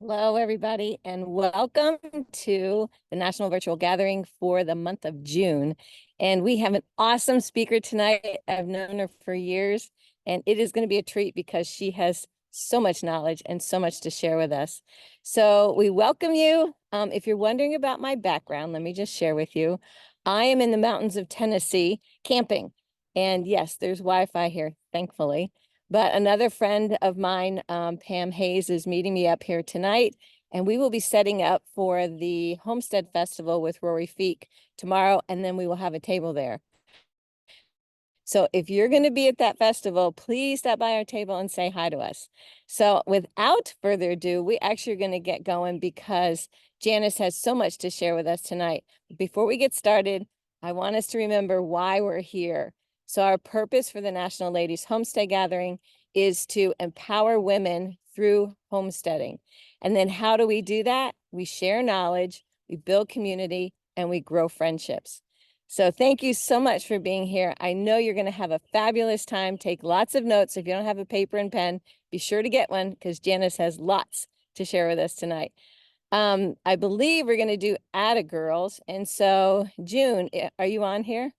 Hello, everybody, and welcome to the National Virtual Gathering for the month of June. And we have an awesome speaker tonight. I've known her for years, and it is going to be a treat because she has so much knowledge and so much to share with us. So we welcome you. If you're wondering about my background, let me just share with you. I am in the mountains of Tennessee camping. And yes, there's Wi-Fi here, thankfully. But another friend of mine, Pam Hayes, is meeting me up here tonight, and we will be setting up for the Homestead Festival with Rory Feek tomorrow, and then we will have a table there. So if you're going to be at that festival, please stop by our table and say hi to us. So without further ado, we actually are going to get going because Janice has so much to share with us tonight. Before we get started, I want us to remember why we're here. So our purpose for the National Ladies Homestead Gathering is to empower women through homesteading. And then how do we do that? We share knowledge, we build community, and we grow friendships. So thank you so much for being here. I know you're going to have a fabulous time. Take lots of notes. If you don't have a paper and pen, be sure to get one because Janice has lots to share with us tonight. I believe we're going to do Atta Girls. And so June, are you on here?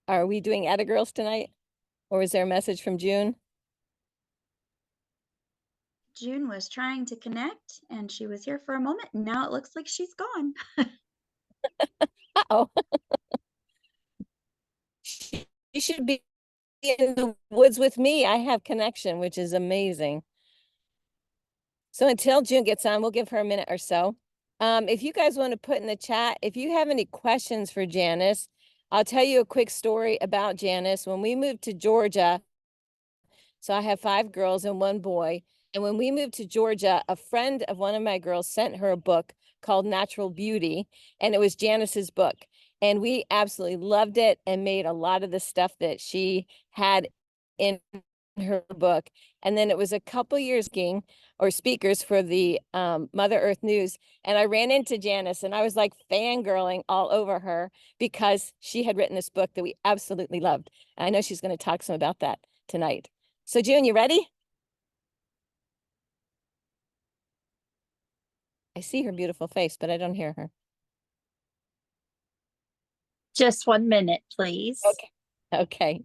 Are we doing Atta Girls tonight? Or is there a message from June? June was trying to connect and she was here for a moment and now it looks like she's gone. Uh-oh. You should be in the woods with me. I have connection, which is amazing. So until June gets on, we'll give her a minute or so. If you guys want to put in the chat, if you have any questions for Janice, I'll tell you a quick story about Janice. When we moved to Georgia, so I have 5 girls and 1 boy. And when we moved to Georgia, a friend of one of my girls sent her a book called Natural Beauty, and it was Janice's book. And we absolutely loved it and made a lot of the stuff that she had in her book. And then it was a couple years or speakers for the Mother Earth News. And I ran into Janice and I was like fangirling all over her because she had written this book that we absolutely loved. And I know she's going to talk some about that tonight. So June, you ready? I see her beautiful face, but I don't hear her. Just 1 minute, please. Okay. Okay.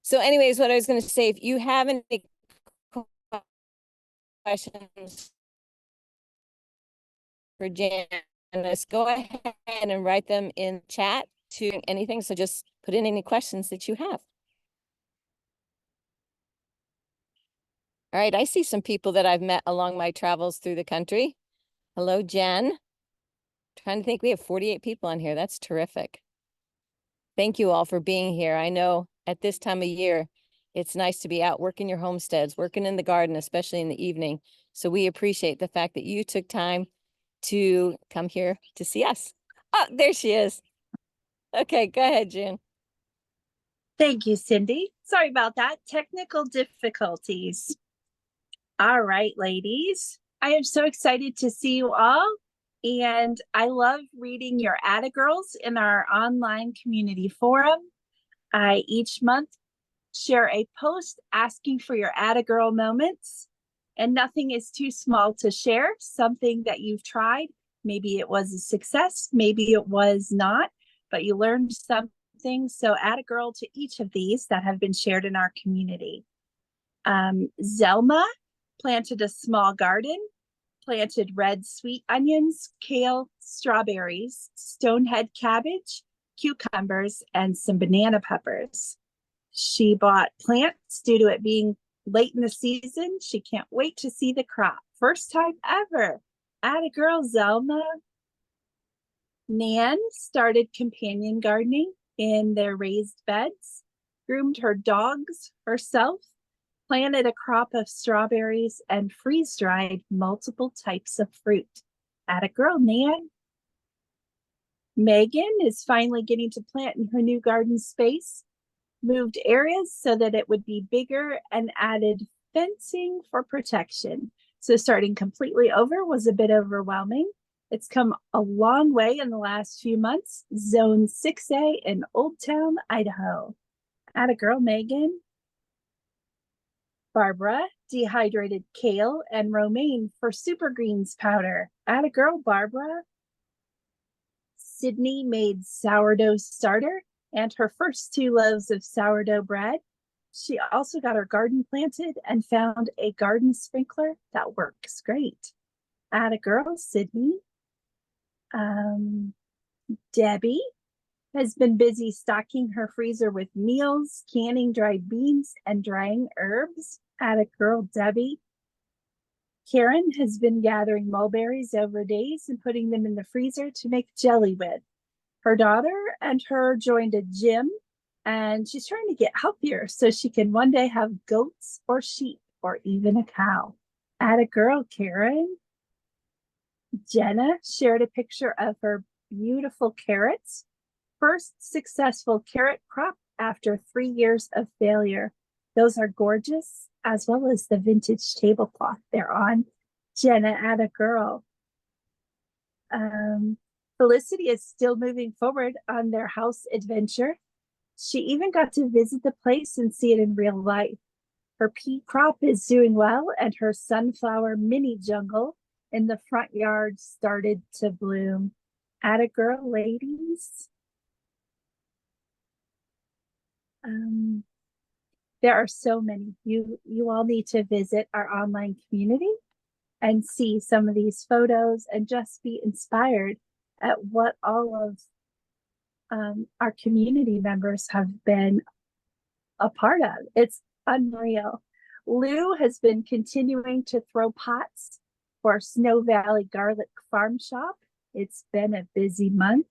So anyways, what I was going to say, if you have any questions for Janice, go ahead and write them in chat to anything. So just put in any questions that you have. All right, I see some people that I've met along my travels through the country. Hello, Jen. Trying to think, we have 48 people on here. That's terrific. Thank you all for being here. I know at this time of year, it's nice to be out working your homesteads, working in the garden, especially in the evening. So we appreciate the fact that you took time to come here to see us. Oh, there she is. Okay, go ahead, June. Thank you, Cindy. Sorry about that. Technical difficulties. All right, ladies. I am so excited to see you all. And I love reading your Atta Girls in our online community forum. I each month share a post asking for your Atta Girl moments. And nothing is too small to share, something that you've tried. Maybe it was a success, maybe it was not, but you learned something. So add a girl to each of these that have been shared in our community. Zelma planted a small garden, planted red sweet onions, kale, strawberries, stonehead cabbage, cucumbers, and some banana peppers. She bought plants due to it being late in the season. She can't wait to see the crop. First time ever. Atta girl, Zelma. Nan started companion gardening in their raised beds, groomed her dogs herself, planted a crop of strawberries, and freeze-dried multiple types of fruit. Atta girl, Nan. Megan is finally getting to plant in her new garden space, moved areas so that it would be bigger, and added fencing for protection. So starting completely over was a bit overwhelming. It's come a long way in the last few months. Zone 6A in Old Town, Idaho. Atta girl, Megan. Barbara, dehydrated kale and romaine for super greens powder. Atta girl, Barbara. Sydney made sourdough starter and her first 2 loaves of sourdough bread. She also got her garden planted and found a garden sprinkler that works great. Atta girl, Sydney. Debbie has been busy stocking her freezer with meals, canning dried beans, and drying herbs. Atta girl, Debbie. Karen has been gathering mulberries over days and putting them in the freezer to make jelly with. Her daughter and her joined a gym, and she's trying to get healthier so she can one day have goats or sheep or even a cow. Atta girl, Karen. Jenna shared a picture of her beautiful carrots. First successful carrot crop after 3 years of failure. Those are gorgeous, as well as the vintage tablecloth they're on. Jenna, atta girl. Felicity is still moving forward on their house adventure. She even got to visit the place and see it in real life. Her pea crop is doing well, and her sunflower mini jungle in the front yard started to bloom. Atta girl, ladies. There are so many. You all need to visit our online community and see some of these photos and just be inspired at what all of our community members have been a part of. It's unreal. Lou has been continuing to throw pots for Snow Valley Garlic Farm Shop. It's been a busy month.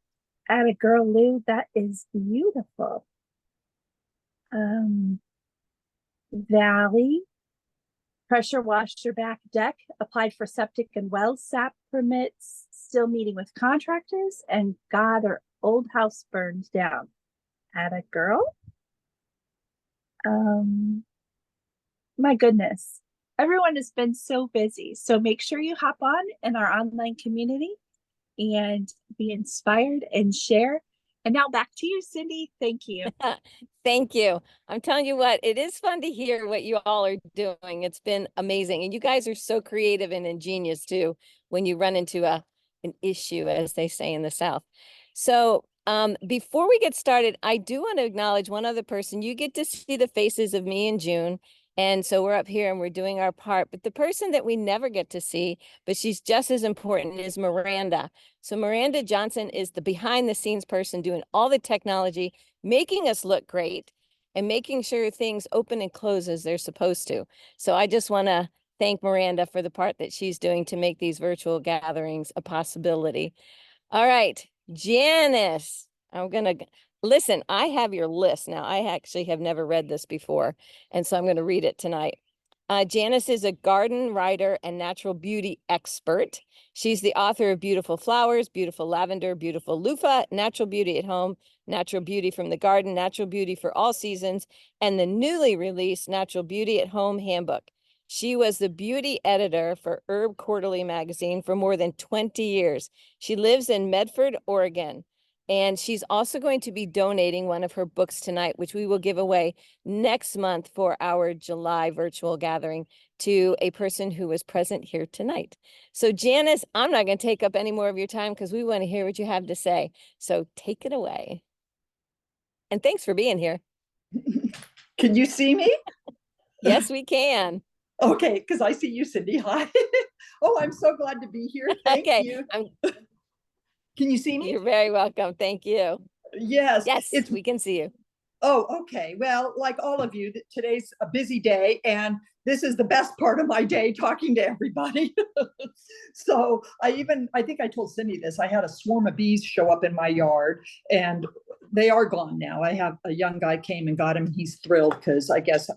Atta girl, Lou, that is beautiful. Valley pressure washed her back deck, applied for septic and well sap permits, still meeting with contractors, and got her old house burned down. Atta girl. My goodness, everyone has been so busy. So make sure you hop on in our online community and be inspired and share. And now back to you, Cindy. Thank you. Thank you. I'm telling you what, it is fun to hear what you all are doing. It's been amazing. And you guys are so creative and ingenious too when you run into an issue, as they say in the South. So before we get started, I do want to acknowledge one other person. You get to see the faces of me and June. And so we're up here and we're doing our part. But the person that we never get to see, but she's just as important, is Miranda. So Miranda Johnson is the behind the scenes person doing all the technology, making us look great and making sure things open and close as they're supposed to. So I just want to thank Miranda for the part that she's doing to make these virtual gatherings a possibility. All right, Janice, I'm going to listen. I have your list now. I actually have never read this before, and so I'm going to read it tonight. Janice is a garden writer and natural beauty expert. She's the author of Beautiful Flowers, Beautiful Lavender, Beautiful Loofah, Natural Beauty at Home, Natural Beauty from the Garden, Natural Beauty for All Seasons, and the newly released Natural Beauty at Home Handbook. She was the beauty editor for Herb Quarterly magazine for more than 20 years. She lives in Medford, Oregon. And she's also going to be donating one of her books tonight, which we will give away next month for our July virtual gathering to a person who was present here tonight. So Janice, I'm not going to take up any more of your time because we want to hear what you have to say. So take it away. And thanks for being here. Can you see me? Yes, we can. Okay, because I see you, Cindy. Hi. Oh, I'm so glad to be here. Thank you. Can you see me? You're very welcome. Thank you. Yes. Yes, we can see you. Oh, okay. Well, like all of you, today's a busy day, and this is the best part of my day, talking to everybody. So I think I told Cindy this. I had a swarm of bees show up in my yard, and they are gone now. I have a young guy came and got him, and he's thrilled because I guess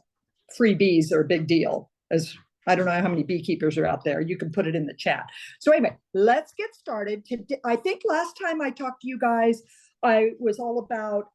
free bees are a big deal. As I don't know how many beekeepers are out there. You can put it in the chat. So anyway, let's get started. I think last time I talked to you guys, I was all about,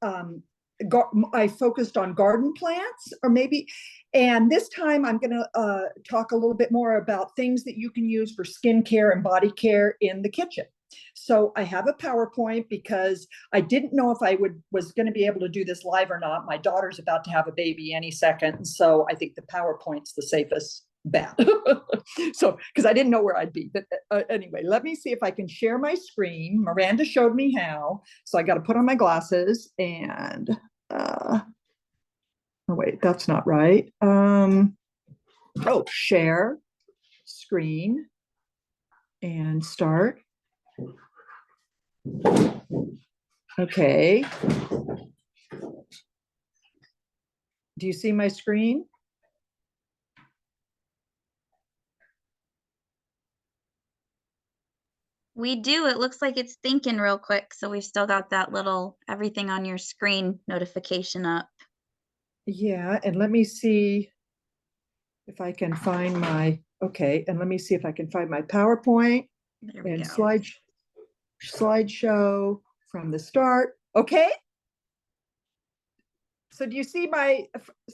I focused on garden plants, or maybe, and this time I'm going to talk a little bit more about things that you can use for skincare and body care in the kitchen. So I have a PowerPoint because I didn't know if I was going to be able to do this live or not. My daughter's about to have a baby any second. So I think the PowerPoint's the safest bet. So, because I didn't know where I'd be. But anyway, let me see if I can share my screen. Miranda showed me how. So I got to put on my glasses and, oh, wait, that's not right. Share screen and start. Okay. Do you see my screen? We do. It looks like it's thinking real quick. So we've still got that little everything on your screen notification up. Yeah, and let me see if I can find my, okay, and let me see if I can find my PowerPoint There we and go. slideshow from the start. Okay. So do you see my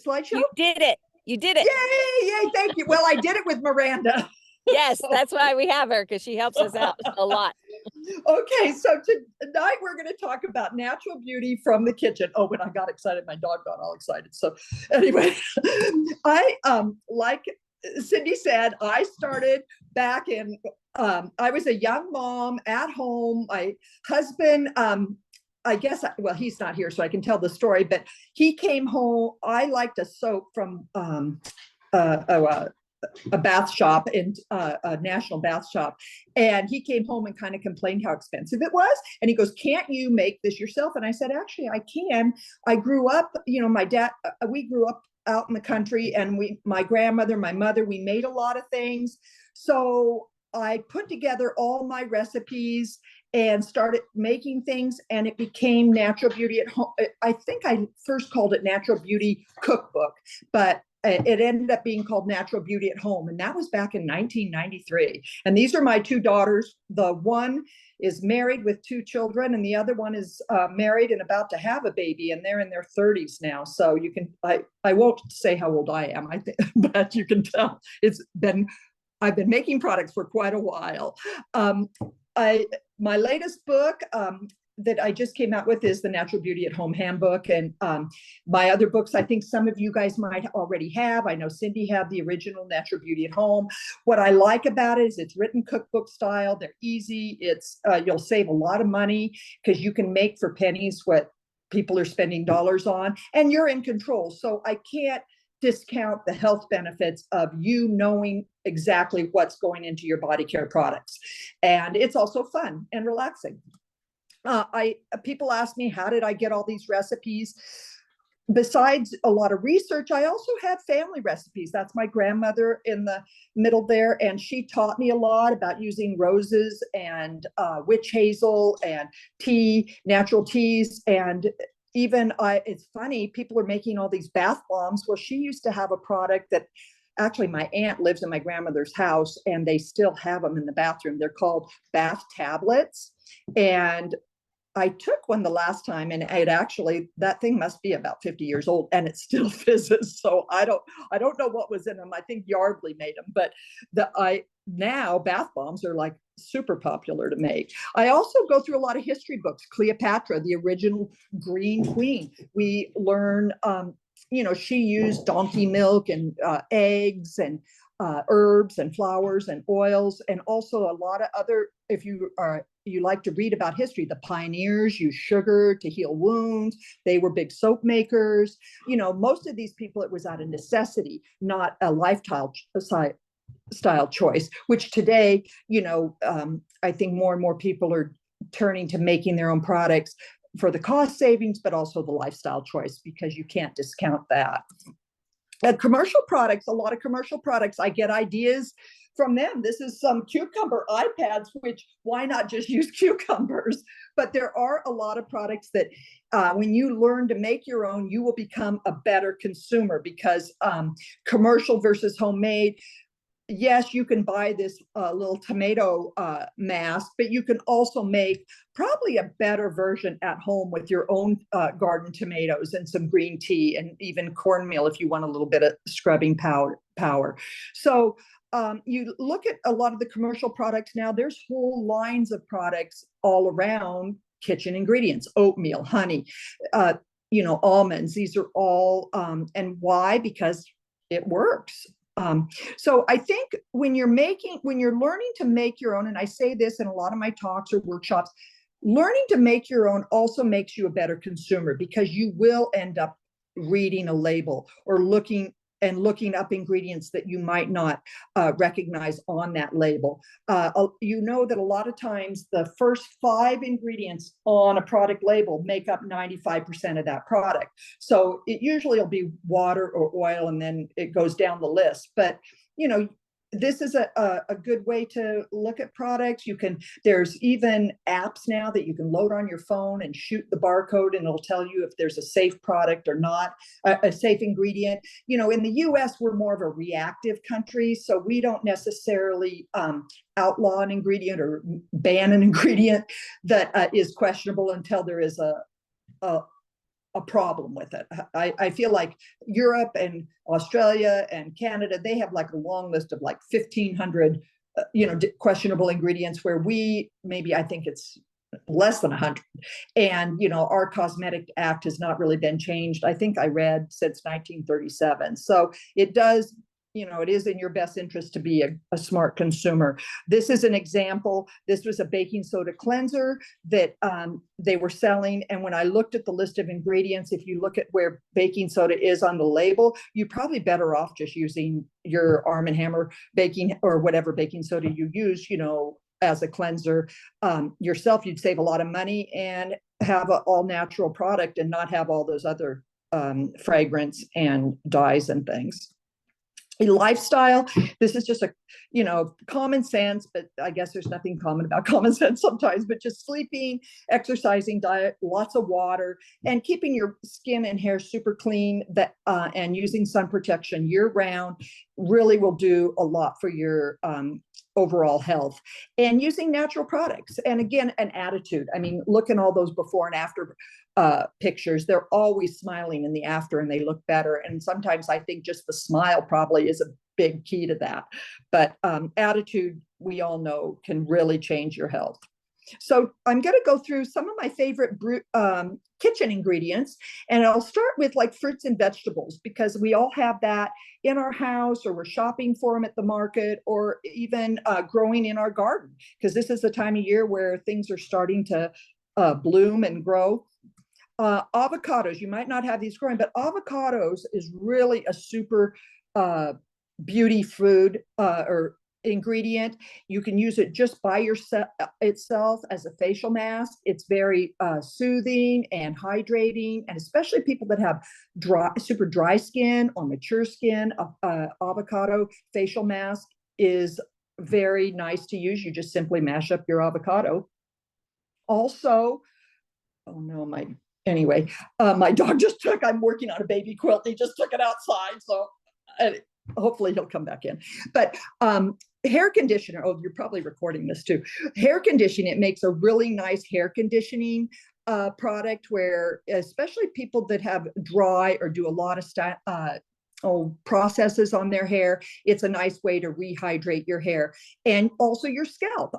slideshow? You did it. You did it. Yay, yay, thank you. Well, I did it with Miranda. Yes, So- that's why we have her, because she helps us out a lot. Okay, so tonight we're going to talk about natural beauty from the kitchen. Oh, when I got excited, my dog got all excited. So anyway, I like Cindy said, I started back in I was a young mom at home. My husband, I guess, well, he's not here, so I can tell the story, but he came home. I liked a soap from a bath shop in a national bath shop, and he came home and kind of complained how expensive it was, and he goes, can't you make this yourself? And I said, actually I can. I grew up, my dad, we grew up out in the country, and my grandmother, my mother, we made a lot of things. So I put together all my recipes and started making things, and it became Natural Beauty at Home. I think I first called it Natural Beauty Cookbook, but it ended up being called Natural Beauty at Home. And that was back in 1993. And these are my two daughters. The one is married with two children, and the other one is married and about to have a baby, and they're in their 30s now. So you can, I won't say how old I am, I think, but you can tell I've been making products for quite a while. My latest book that I just came out with is the Natural Beauty at Home Handbook. And my other books, I think some of you guys might already have. I know Cindy had the original Natural Beauty at Home. What I like about it is it's written cookbook style. They're easy. It's you'll save a lot of money because you can make for pennies what people are spending dollars on, and you're in control. So I can't discount the health benefits of you knowing exactly what's going into your body care products. And it's also fun and relaxing. People ask me, how did I get all these recipes? Besides a lot of research, I also had family recipes. That's my grandmother in the middle there, and she taught me a lot about using roses and witch hazel and tea, natural teas. And even it's funny, people are making all these bath bombs. Well, she used to have a product that actually my aunt lives in my grandmother's house, and they still have them in the bathroom. They're called bath tablets. And I took one the last time, and that thing must be about 50 years old, and it still fizzes. So I don't know what was in them. I think Yardley made them, but now bath bombs are like super popular to make. I also go through a lot of history books. Cleopatra, the original Green Queen. We learn, she used donkey milk and eggs and herbs and flowers and oils, and also a lot of other, if you like to read about history, the pioneers used sugar to heal wounds. They were big soap makers. Most of these people, it was out of necessity, not a lifestyle choice, which today, I think more and more people are turning to making their own products for the cost savings, but also the lifestyle choice, because you can't discount that. Commercial products, a lot of commercial products, I get ideas from them. This is some cucumber iPads, which why not just use cucumbers? But there are a lot of products that when you learn to make your own, you will become a better consumer, because commercial versus homemade, yes, you can buy this little tomato mask, but you can also make probably a better version at home with your own garden tomatoes and some green tea and even cornmeal if you want a little bit of scrubbing power. So you look at a lot of the commercial products now, there's whole lines of products all around kitchen ingredients, oatmeal, honey, almonds. These are all, and why? Because it works. So I think when you're learning to make your own, and I say this in a lot of my talks or workshops, learning to make your own also makes you a better consumer, because you will end up reading a label or looking up ingredients that you might not recognize on that label. You know that a lot of times the first 5 ingredients on a product label make up 95% of that product. So it usually will be water or oil, and then it goes down the list. But, this is a good way to look at products. There's even apps now that you can load on your phone and shoot the barcode, and it'll tell you if there's a safe product or not, a safe ingredient. In the US, we're more of a reactive country, so we don't necessarily outlaw an ingredient or ban an ingredient that is questionable until there is a problem with it. I feel like Europe and Australia and Canada, they have like a long list of like 1,500, questionable ingredients, where I think it's less than 100. And, our Cosmetic Act has not really been changed, I think I read, since 1937. So it does, it is in your best interest to be a smart consumer. This is an example. This was a baking soda cleanser that they were selling. And when I looked at the list of ingredients, if you look at where baking soda is on the label, you're probably better off just using your Arm & Hammer baking or whatever baking soda you use, as a cleanser yourself. You'd save a lot of money and have an all natural product and not have all those other fragrance and dyes and things. Lifestyle, this is just common sense, but I guess there's nothing common about common sense sometimes, but just sleeping, exercising, diet, lots of water, and keeping your skin and hair super clean, and using sun protection year round really will do a lot for your overall health. And using natural products, and again, an attitude. I mean, look at all those before and after pictures. They're always smiling in the after, and they look better. And sometimes I think just the smile probably is a big key to that. But attitude, we all know, can really change your health. So I'm going to go through some of my favorite kitchen ingredients, and I'll start with like fruits and vegetables, because we all have that in our house, or we're shopping for them at the market, or even growing in our garden, because this is the time of year where things are starting to bloom and grow. Avocados, you might not have these growing, but avocados is really a super beauty food or ingredient. You can use it just by itself as a facial mask. It's very soothing and hydrating, and especially people that have super dry skin or mature skin, avocado facial mask is very nice to use. You just simply mash up your avocado. Also, my dog I'm working on a baby quilt. He just took it outside. So hopefully he'll come back in. But hair conditioner. Oh, you're probably recording this too. Hair conditioning. It makes a really nice hair conditioning product, where especially people that have dry or do a lot of processes on their hair, it's a nice way to rehydrate your hair and also your scalp.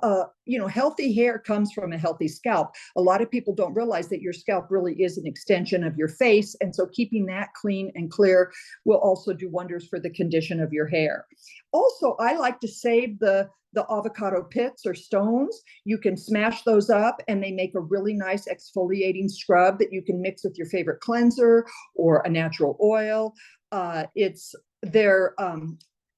Healthy hair comes from a healthy scalp. A lot of people don't realize that your scalp really is an extension of your face, and so keeping that clean and clear will also do wonders for the condition of your hair. Also, I like to save the avocado pits or stones. You can smash those up, and they make a really nice exfoliating scrub that you can mix with your favorite cleanser or a natural oil.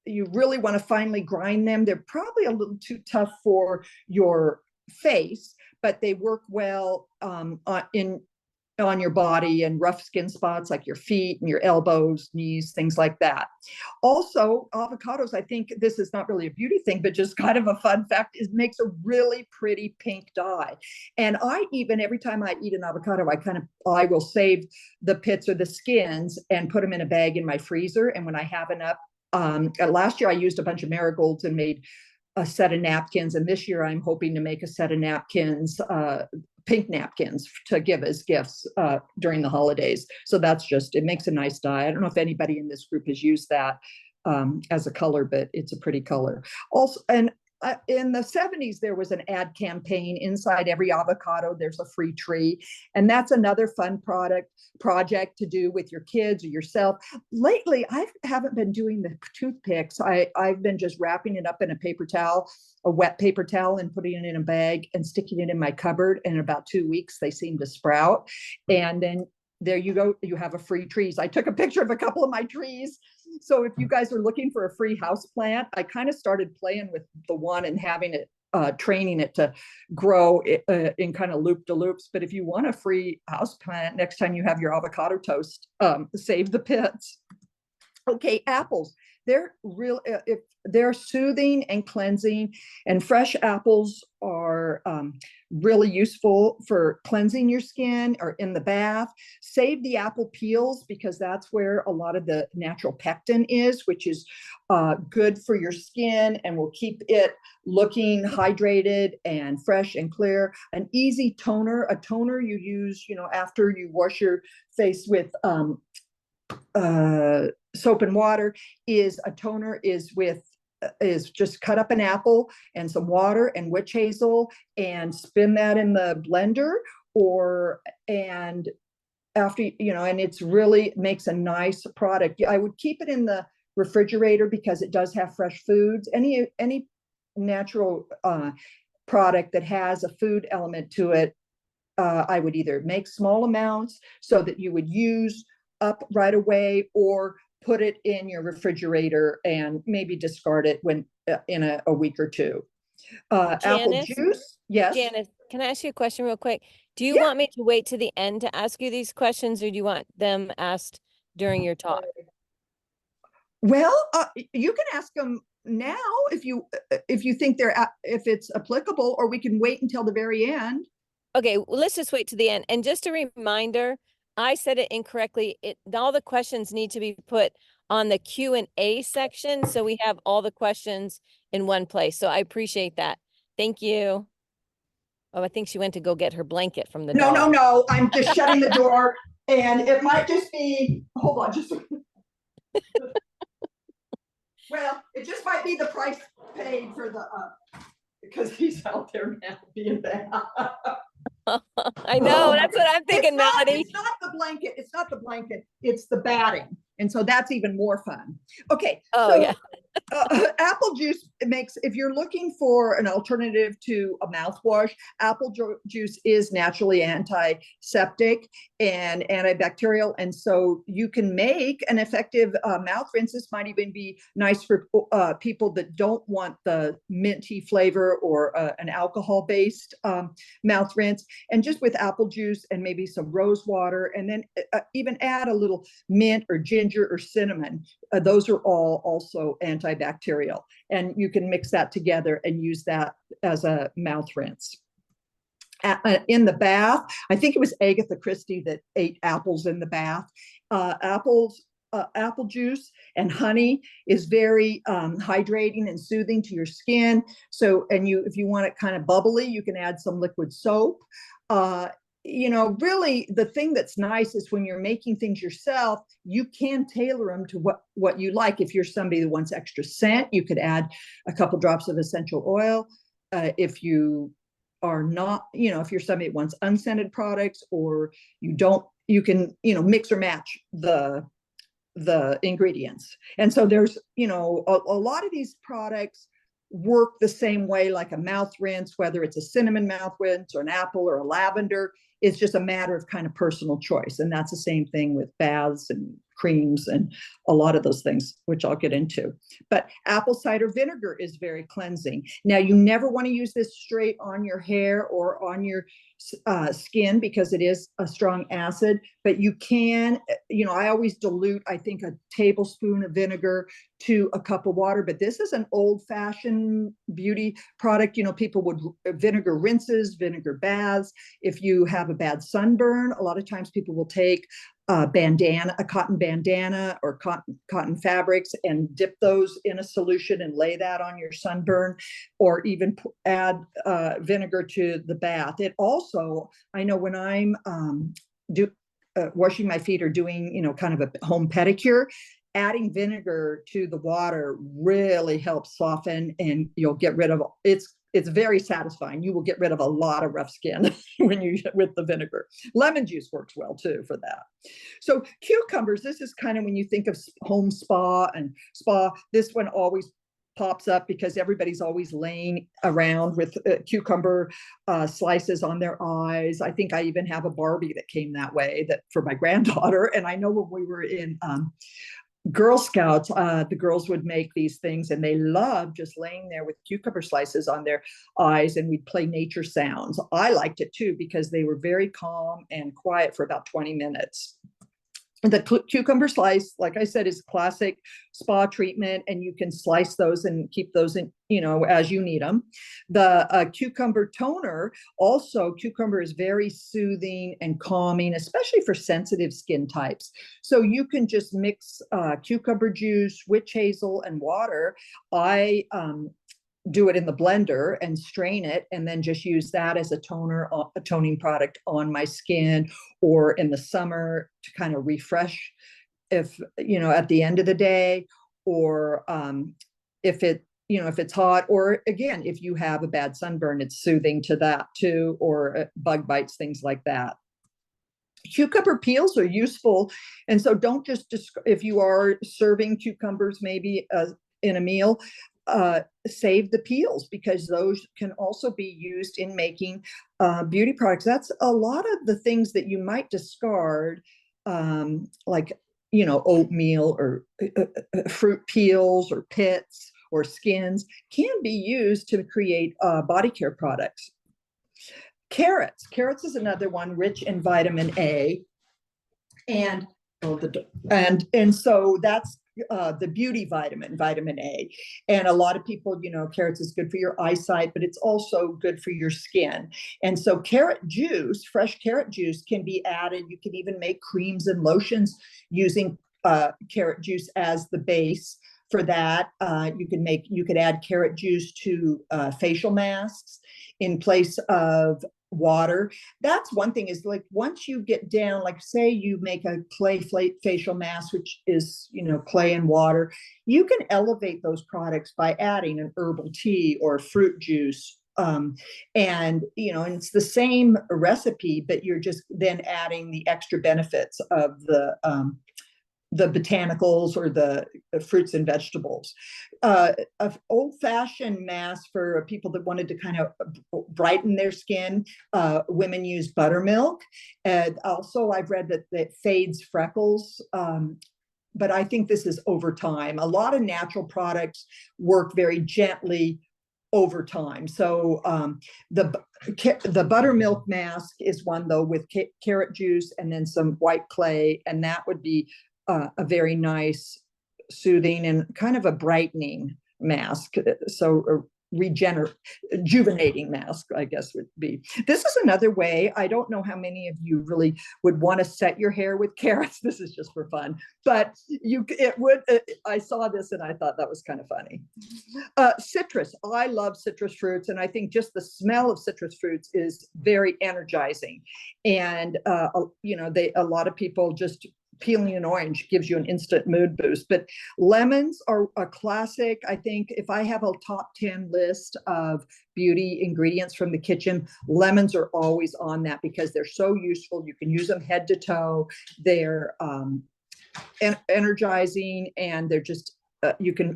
You really want to finely grind them. They're probably a little too tough for your face, but they work well on your body and rough skin spots like your feet and your elbows, knees, things like that. Also, avocados, I think this is not really a beauty thing, but just kind of a fun fact, it makes a really pretty pink dye. And every time I eat an avocado, I will save the pits or the skins and put them in a bag in my freezer. And when I have enough, last year I used a bunch of marigolds and made a set of napkins. And this year I'm hoping to make a set of napkins, pink napkins, to give as gifts during the holidays. So it makes a nice dye. I don't know if anybody in this group has used that. as a color, but it's a pretty color. Also, and in the 70s, there was an ad campaign. Inside every avocado, there's a free tree. And that's another fun project to do with your kids or yourself. Lately, I haven't been doing the toothpicks. I've been just wrapping it up in a paper towel, a wet paper towel, and putting it in a bag and sticking it in my cupboard. And in about 2 weeks, they seem to sprout. And then there you go, you have a free trees. I took a picture of a couple of my trees. So if you guys are looking for a free house plant, I kind of started playing with the one and having it, training it to grow in kind of loop-de-loops. But if you want a free house plant, next time you have your avocado toast, save the pits. Okay, apples. They're real, if they're soothing and cleansing, and fresh apples are really useful for cleansing your skin or in the bath. Save the apple peels because that's where a lot of the natural pectin is, which is good for your skin and will keep it looking hydrated and fresh and clear. An easy toner, a toner you use, after you wash your face with soap and water, is a toner is just cut up an apple and some water and witch hazel and spin that in the blender, and after, and it's really makes a nice product. I would keep it in the refrigerator because it does have fresh foods. Any natural product that has a food element to it, I would either make small amounts so that you would use up right away, or put it in your refrigerator and maybe discard it when in a week or two. Apple juice. Yes. Janice, can I ask you a question real quick? Do you Yeah. want me to wait to the end to ask you these questions, or do you want them asked during your talk? Well, you can ask them now if you think if it's applicable, or we can wait until the very end. Okay, well, let's just wait to the end. And just a reminder, I said it incorrectly. All the questions need to be put on the Q&A section, so we have all the questions in one place. So I appreciate that. Thank you. Oh, I think she went to go get her blanket from the dog. No. I'm just shutting the door, and it might just be. Hold on, just. Well, it just might be the price paid for the because he's out there now being bad. I know, that's what I'm thinking, Melody. It's not the blanket. It's not the blanket. It's the batting. And so that's even more fun. Okay. Oh, so, yeah. Apple juice makes, if you're looking for an alternative to a mouthwash, apple juice is naturally antiseptic and antibacterial. And so you can make an effective mouth rinse. This might even be nice for people that don't want the minty flavor or an alcohol-based mouth rinse. And just with apple juice and maybe some rose water, and then even add a little mint or ginger or cinnamon. Those are all also antibacterial, and you can mix that together and use that as a mouth rinse. In the bath, I think it was Agatha Christie that ate apples in the bath. Apple juice and honey is very hydrating and soothing to your skin. So, and if you want it kind of bubbly, you can add some liquid soap. Really the thing that's nice is when you're making things yourself, you can tailor them to what you like. If you're somebody that wants extra scent, you could add a couple drops of essential oil. If you are not, if you're somebody that wants unscented products, or you can, mix or match the ingredients. And so there's, a lot of these products work the same way, like a mouth rinse, whether it's a cinnamon mouth rinse or an apple or a lavender. It's just a matter of kind of personal choice. And that's the same thing with baths and creams and a lot of those things, which I'll get into. But apple cider vinegar is very cleansing. Now, you never want to use this straight on your hair or on your skin because it is a strong acid, but you can, I always dilute, I think, a tablespoon of vinegar to a cup of water, but this is an old-fashioned beauty product. People would vinegar rinses, vinegar baths. If you have a bad sunburn, a lot of times people will take a cotton bandana or cotton fabrics and dip those in a solution and lay that on your sunburn, or even add vinegar to the bath. It also, I know when I'm washing my feet or doing, kind of a home pedicure, adding vinegar to the water really helps soften, and you'll get rid of it's very satisfying. You will get rid of a lot of rough skin when you with the vinegar. Lemon juice works well too for that. So cucumbers, this is kind of when you think of home spa and spa, this one always pops up because everybody's always laying around with cucumber slices on their eyes. I think I even have a Barbie that came that way, that for my granddaughter. And I know when we were in Girl Scouts, the girls would make these things, and they loved just laying there with cucumber slices on their eyes, and we'd play nature sounds. I liked it too because they were very calm and quiet for about 20 minutes. The cucumber slice, like I said, is classic spa treatment, and you can slice those and keep those in, as you need them. The cucumber toner, also cucumber is very soothing and calming, especially for sensitive skin types. So you can just mix cucumber juice, witch hazel, and water. I do it in the blender and strain it, and then just use that as a toning product on my skin, or in the summer to kind of refresh if at the end of the day, or if it's hot, or again, if you have a bad sunburn, it's soothing to that too, or bug bites, things like that. Cucumber peels are useful, and so don't just if you are serving cucumbers maybe in a meal, save the peels, because those can also be used in making beauty products. That's a lot of the things that you might discard, like oatmeal or fruit peels or pits or skins, can be used to create body care products. Carrots is another one, rich in vitamin A, and so that's the beauty vitamin A. And a lot of people, carrots is good for your eyesight, but it's also good for your skin. And so fresh carrot juice can be added. You can even make creams and lotions using carrot juice as the base for that. You could add carrot juice to facial masks in place of water. That's one thing, is like once you get down, like say you make a clay facial mask, which is clay and water, you can elevate those products by adding an herbal tea or fruit juice, and it's the same recipe, but you're just then adding the extra benefits of the botanicals or the fruits and vegetables. An old-fashioned mask for people that wanted to kind of brighten their skin, women use buttermilk. And also I've read that fades freckles, but I think this is over time. A lot of natural products work very gently over time. So the buttermilk mask is one, though, with carrot juice and then some white clay, and that would be a very nice, soothing, and kind of a brightening mask. So a rejuvenating mask, I guess, would be. This is another way. I don't know how many of you really would want to set your hair with carrots. This is just for fun, but I saw this and I thought that was kind of funny. Citrus. I love citrus fruits, and I think just the smell of citrus fruits is very energizing. And a lot of people just peeling an orange gives you an instant mood boost. But lemons are a classic. I think if I have a top 10 list of beauty ingredients from the kitchen, lemons are always on that because they're so useful. You can use them head to toe. They're energizing, and they're just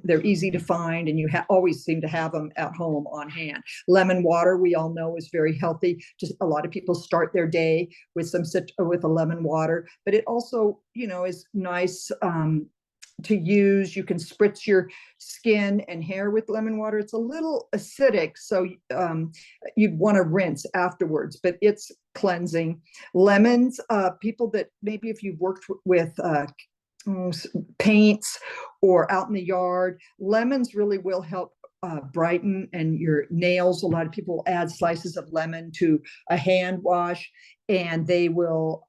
they're easy to find, and you always seem to have them at home on hand. Lemon water, we all know, is very healthy. Just a lot of people start their day with a lemon water, but it also, is nice to use. You can spritz your skin and hair with lemon water. It's a little acidic, so you'd want to rinse afterwards, but it's cleansing. Lemons, people that maybe if you've worked with paints or out in the yard, lemons really will help brighten and your nails. A lot of people add slices of lemon to a hand wash, and they will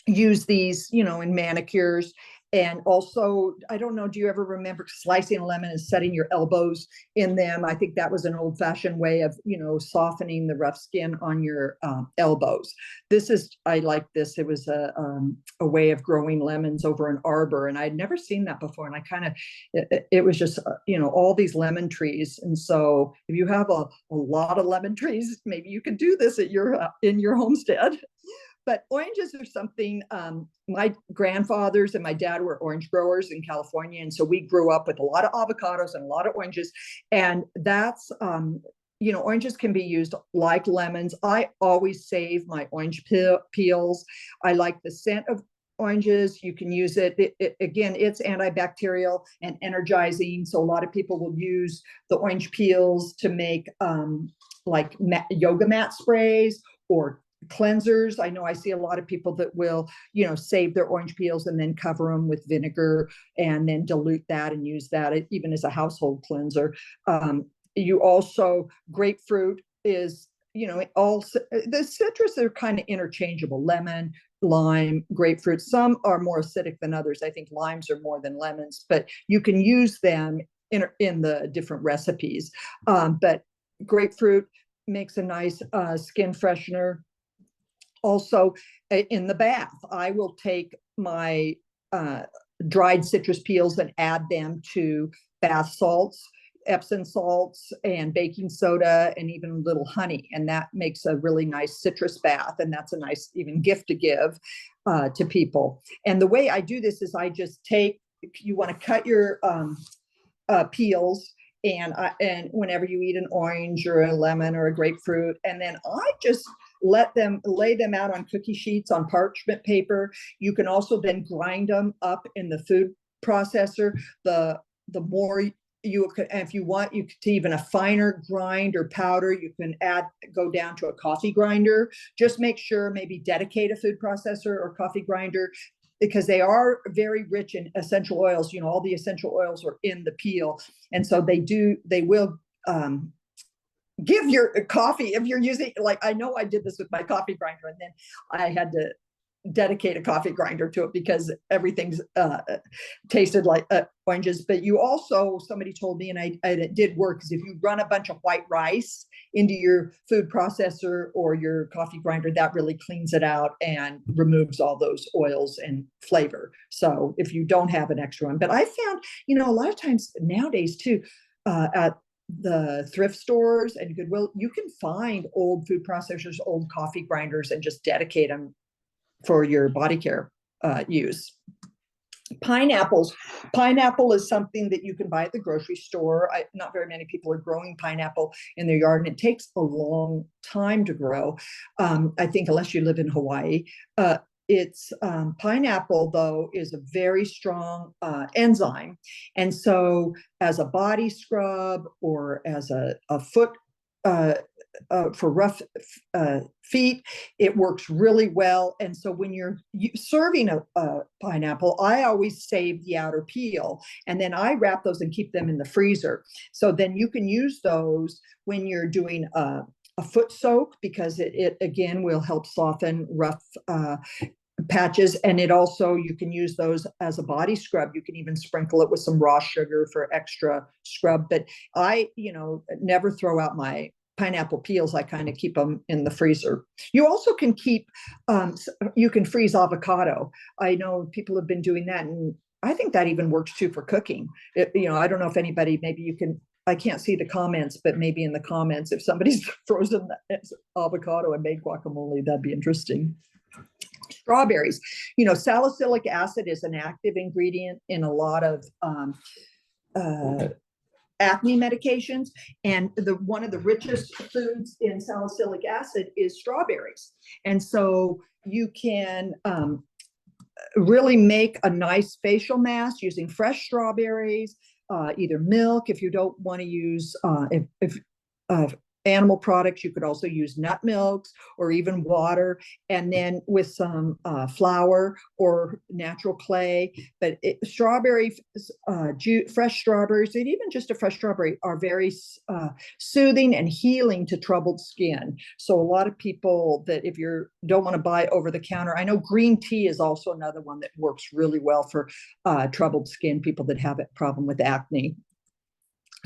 use these, in manicures. And also, I don't know, do you ever remember slicing a lemon and setting your elbows in them? I think that was an old-fashioned way of, softening the rough skin on your elbows. I like this. It was a way of growing lemons over an arbor, and I'd never seen that before. And I kind of, it was just, all these lemon trees. And so if you have a lot of lemon trees, maybe you could do this in your homestead. But oranges are something, my grandfathers and my dad were orange growers in California. And so we grew up with a lot of avocados and a lot of oranges. And that's, oranges can be used like lemons. I always save my orange peels. I like the scent of oranges. You can use it. Again, it's antibacterial and energizing. So a lot of people will use the orange peels to make like yoga mat sprays or cleansers. I know I see a lot of people that will, save their orange peels and then cover them with vinegar and then dilute that and use that even as a household cleanser. You also, grapefruit is, the citrus are kind of interchangeable. Lemon, lime, grapefruit. Some are more acidic than others. I think limes are more than lemons, but you can use them in the different recipes. But grapefruit makes a nice skin freshener. Also, in the bath, I will take my dried citrus peels and add them to bath salts, Epsom salts, and baking soda, and even a little honey. And that makes a really nice citrus bath. And that's a nice even gift to give to people. And the way I do this is I just you want to cut your peels, and whenever you eat an orange or a lemon or a grapefruit, and then I just lay them out on cookie sheets on parchment paper. You can also then grind them up in the food processor. The more you can, if you want, you could even a finer grind or powder, you can go down to a coffee grinder. Just make sure, maybe dedicate a food processor or coffee grinder, because they are very rich in essential oils. All the essential oils are in the peel. And so they will give your coffee, if you're using, like, I know I did this with my coffee grinder, and then I had to dedicate a coffee grinder to it because everything's tasted like oranges. But you also, somebody told me, and it did work, is if you run a bunch of white rice into your food processor or your coffee grinder, that really cleans it out and removes all those oils and flavor. So if you don't have an extra one, but I found, a lot of times nowadays too, at the thrift stores and Goodwill, you can find old food processors, old coffee grinders, and just dedicate them for your body care use. Pineapple is something that you can buy at the grocery store. Not very many people are growing pineapple in their yard, and it takes a long time to grow. I think unless you live in Hawaii. It's pineapple, though, is a very strong enzyme. And so as a body scrub or as a foot for rough feet, it works really well. And so when you're serving a pineapple, I always save the outer peel, and then I wrap those and keep them in the freezer. So then you can use those when you're doing a foot soak, because it again will help soften rough patches. And it also, you can use those as a body scrub. You can even sprinkle it with some raw sugar for extra scrub. But I, never throw out my pineapple peels. I kind of keep them in the freezer. You also can keep, you can freeze avocado. I know people have been doing that, and I think that even works too for cooking. I don't know if anybody, maybe you can, I can't see the comments, but maybe in the comments, if somebody's frozen avocado and made guacamole, that'd be interesting. Strawberries, salicylic acid is an active ingredient in a lot of acne medications, and one of the richest foods in salicylic acid is strawberries. And so you can really make a nice facial mask using fresh strawberries, either milk if you don't want to use animal products. You could also use nut milks or even water, and then with some flour or natural clay. But fresh strawberries, and even just a fresh strawberry, are very soothing and healing to troubled skin. So a lot of people, that if you don't want to buy over the counter, I know green tea is also another one that works really well for troubled skin, people that have a problem with acne.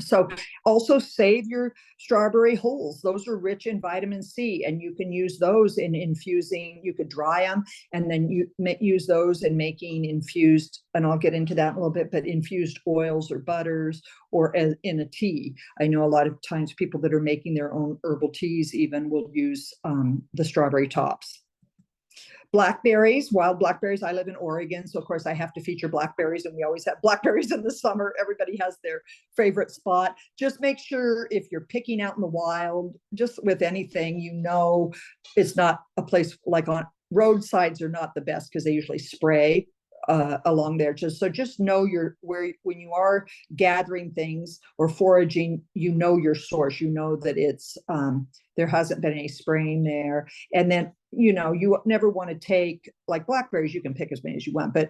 So also save your strawberry hulls. Those are rich in vitamin C, and you can use those in infusing. You could dry them and then you use those in making infused, and I'll get into that in a little bit, but infused oils or butters, or in a tea. I know a lot of times people that are making their own herbal teas even will use the strawberry tops. Blackberries, wild blackberries. I live in Oregon, so of course I have to feature blackberries, and we always have blackberries in the summer. Everybody has their favorite spot. Just make sure if you're picking out in the wild, just with anything, it's not a place like on roadsides are not the best because they usually spray along there. Just know when you are gathering things or foraging, your source. You know that it's there hasn't been any spraying there, and then you never want to take, like blackberries, you can pick as many as you want, but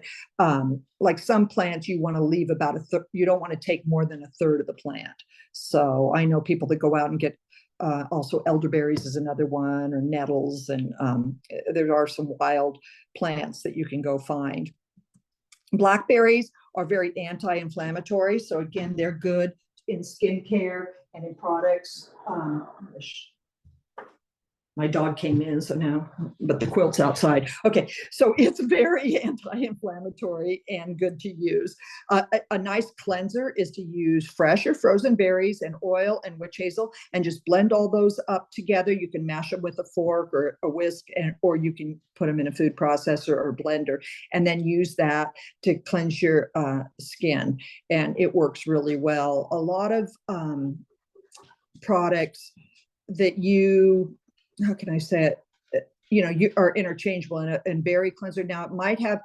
like some plants you want to leave about you don't want to take more than a third of the plant. So I know people that go out and get also elderberries is another one, or nettles, and there are some wild plants that you can go find. Blackberries are very anti-inflammatory, so again, they're good in skincare and in products. My dog came in, so now, but the quilt's outside. Okay, so it's very anti-inflammatory and good to use. A nice cleanser is to use fresh or frozen berries and oil and witch hazel, and just blend all those up together. You can mash them with a fork or a whisk, or you can put them in a food processor or blender, and then use that to cleanse your skin, and it works really well. A lot of products that how can I say it? You are interchangeable, and berry cleanser. Now it might have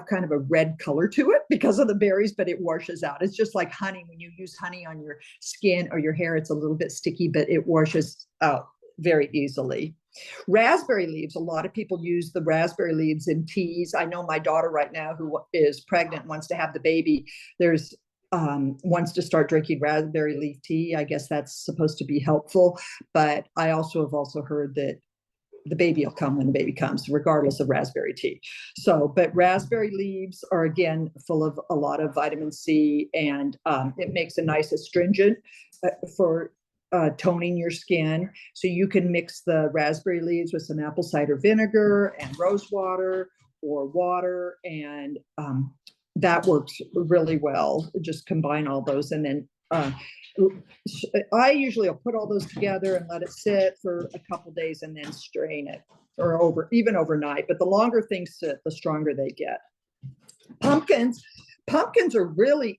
kind of a red color to it because of the berries, but it washes out. It's just like honey. When you use honey on your skin or your hair, it's a little bit sticky, but it washes out very easily. Raspberry leaves. A lot of people use the raspberry leaves in teas. I know my daughter right now, who is pregnant, wants to have the baby. Wants to start drinking raspberry leaf tea. I guess that's supposed to be helpful, but I have also heard that the baby will come when the baby comes, regardless of raspberry tea. But raspberry leaves are, again, full of a lot of vitamin C, and it makes a nice astringent for toning your skin. So you can mix the raspberry leaves with some apple cider vinegar and rose water or water, and that works really well. Just combine all those, and then I usually will put all those together and let it sit for a couple days and then strain it, or even overnight. But the longer things sit, the stronger they get. Pumpkins are really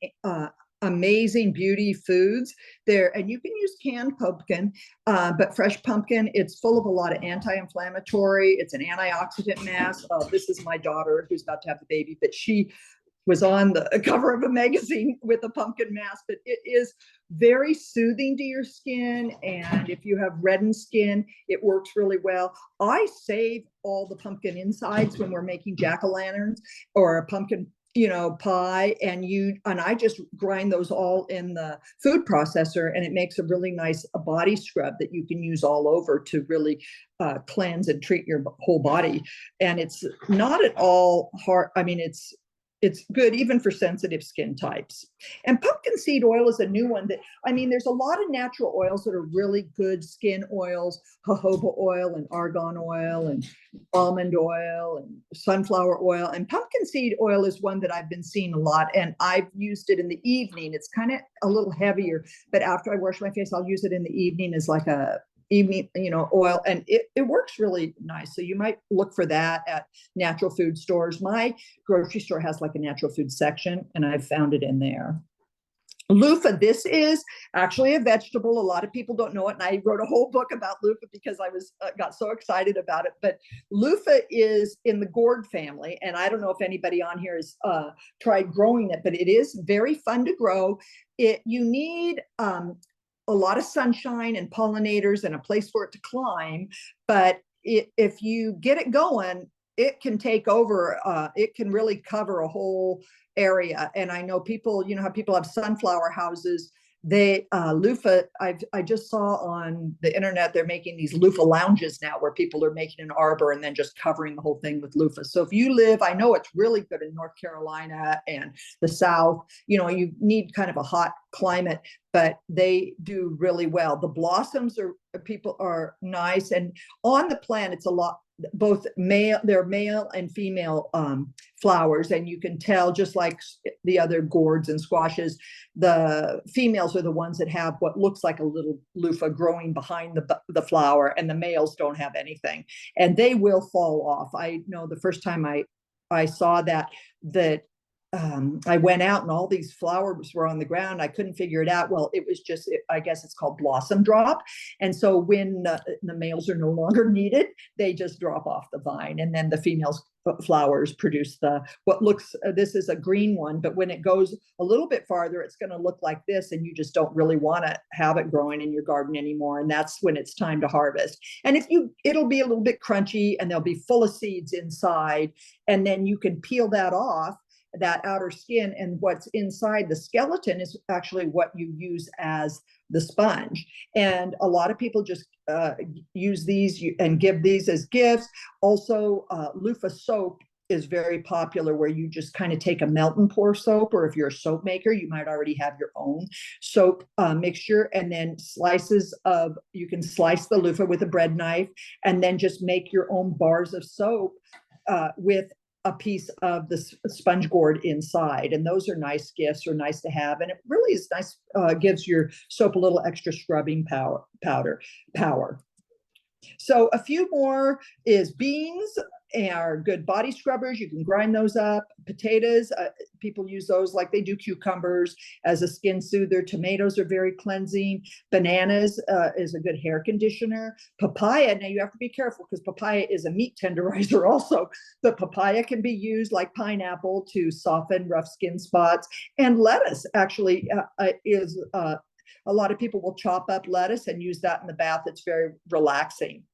amazing beauty foods there, and you can use canned pumpkin, but fresh pumpkin, it's full of a lot of anti-inflammatory. It's an antioxidant mass. This is my daughter who's about to have the baby, but she was on the cover of a magazine with a pumpkin mask. But it is very soothing to your skin, and if you have reddened skin, it works really well. I save all the pumpkin insides when we're making jack-o'-lanterns or a pumpkin pie, and I just grind those all in the food processor, and it makes a really nice body scrub that you can use all over to really cleanse and treat your whole body. And it's not at all hard. I mean, it's good even for sensitive skin types. And pumpkin seed oil is a new one there's a lot of natural oils that are really good skin oils: jojoba oil and argan oil and almond oil and sunflower oil. And pumpkin seed oil is one that I've been seeing a lot, and I've used it in the evening. It's kind of a little heavier, but after I wash my face, I'll use it in the evening as like a evening oil, and it works really nice. So you might look for that at natural food stores. My grocery store has like a natural food section, and I've found it in there. Loofah, this is actually a vegetable. A lot of people don't know it, and I wrote a whole book about loofah because I got so excited about it. But loofah is in the gourd family, and I don't know if anybody on here has tried growing it, but it is very fun to grow. You need a lot of sunshine and pollinators and a place for it to climb. But if you get it going, it can take over. It can really cover a whole area. And I know people, you know how people have sunflower houses. They loofah. I just saw on the internet they're making these loofah lounges now, where people are making an arbor and then just covering the whole thing with loofah. So if you live, I know it's really good in North Carolina and the South. You know, you need kind of a hot climate, but they do really well. The blossoms are nice, and on the plant it's a lot. Both male, they're male and female flowers, and you can tell, just like the other gourds and squashes, the females are the ones that have what looks like a little loofah growing behind the flower, and the males don't have anything, and they will fall off. I know the first time I saw that I went out and all these flowers were on the ground. I couldn't figure it out. Well, it was just, I guess it's called blossom drop. And so when the males are no longer needed, they just drop off the vine. And then the females flowers produce this is a green one, but when it goes a little bit farther, it's going to look like this. And you just don't really want to have it growing in your garden anymore. And that's when it's time to harvest. And it'll be a little bit crunchy, and they'll be full of seeds inside. And then you can peel that off, that outer skin, and what's inside the skeleton is actually what you use as the sponge. And a lot of people just use these and give these as gifts. Also, loofah soap is very popular, where you just kind of take a melt and pour soap, or if you're a soap maker, you might already have your own soap mixture, and then you can slice the loofah with a bread knife, and then just make your own bars of soap with a piece of the sponge gourd inside. And those are nice gifts, or nice to have. And it really is nice, gives your soap a little extra scrubbing power. So a few more is beans are good body scrubbers. You can grind those up. Potatoes, people use those like they do cucumbers as a skin soother. Tomatoes are very cleansing. Bananas is a good hair conditioner. Papaya, now you have to be careful because papaya is a meat tenderizer also. The papaya can be used like pineapple to soften rough skin spots. And lettuce actually is a lot of people will chop up lettuce and use that in the bath. It's very relaxing.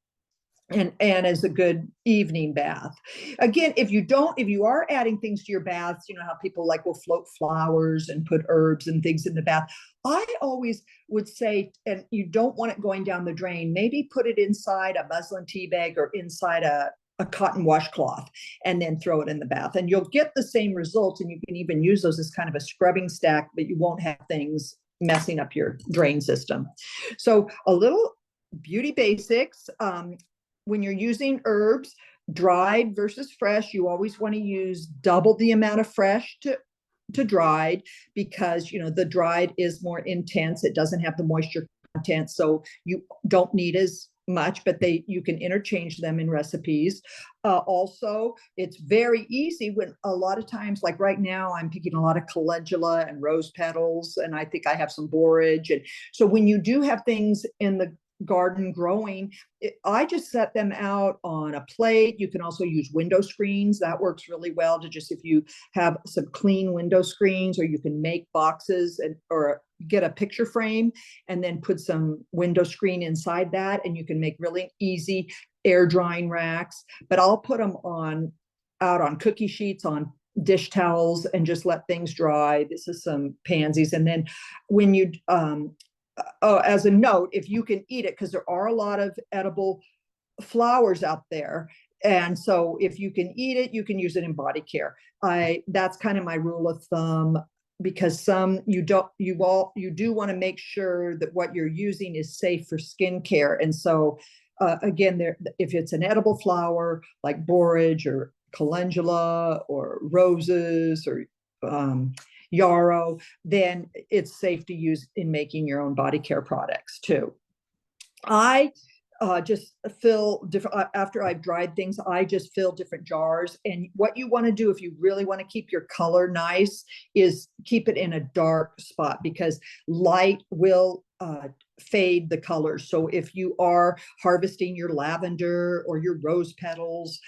And as a good evening bath. Again, if you are adding things to your baths, you know how people like will float flowers and put herbs and things in the bath. I always would say, and you don't want it going down the drain, maybe put it inside a muslin tea bag or inside a cotton washcloth, and then throw it in the bath, and you'll get the same results. And you can even use those as kind of a scrubbing stack, but you won't have things messing up your drain system. So a little beauty basics. When you're using herbs, dried versus fresh, you always want to use double the amount of fresh to dried, because the dried is more intense. It doesn't have the moisture content, so you don't need as much, but you can interchange them in recipes. Also, it's very easy when a lot of times, like right now, I'm picking a lot of calendula and rose petals, and I think I have some borage. And so when you do have things in the garden growing, I just set them out on a plate. You can also use window screens. That works really well to just, if you have some clean window screens, or you can make boxes or get a picture frame and then put some window screen inside that, and you can make really easy air drying racks. But I'll put them out on cookie sheets, on dish towels, and just let things dry. This is some pansies. And then when you as a note, if you can eat it, because there are a lot of edible flowers out there, and so if you can eat it, you can use it in body care. That's kind of my rule of thumb, because you do want to make sure that what you're using is safe for skincare. And so again, if it's an edible flower like borage or calendula or roses or yarrow, then it's safe to use in making your own body care products too. I just fill different, after I've dried things, I just fill different jars. And what you want to do, if you really want to keep your color nice, is keep it in a dark spot, because light will fade the colors. So if you are harvesting your lavender or your rose petals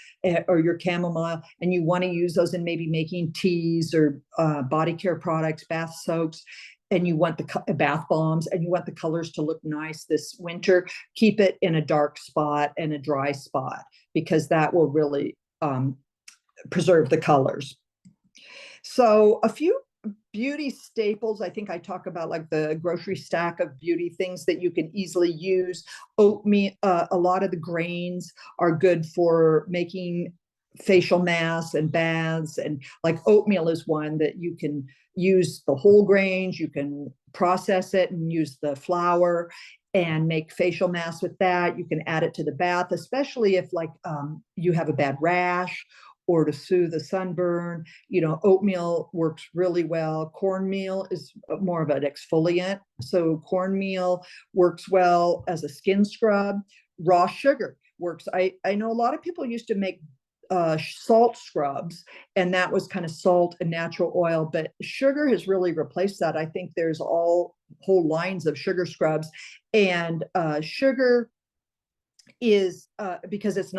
or your chamomile, and you want to use those in maybe making teas or body care products, bath soaks, and you want the bath bombs, and you want the colors to look nice this winter, keep it in a dark spot and a dry spot, because that will really preserve the colors. So a few beauty staples, I think I talk about like the grocery stack of beauty things that you can easily use. Oatmeal, a lot of the grains are good for making facial masks and baths, and like oatmeal is one that you can use the whole grains, you can process it and use the flour and make facial masks with that. You can add it to the bath, especially if like you have a bad rash or to soothe a sunburn. You know, oatmeal works really well. Cornmeal is more of an exfoliant, so cornmeal works well as a skin scrub. Raw sugar works. I know a lot of people used to make salt scrubs, and that was kind of salt and natural oil, but sugar has really replaced that. I think there's whole lines of sugar scrubs, and sugar is because it's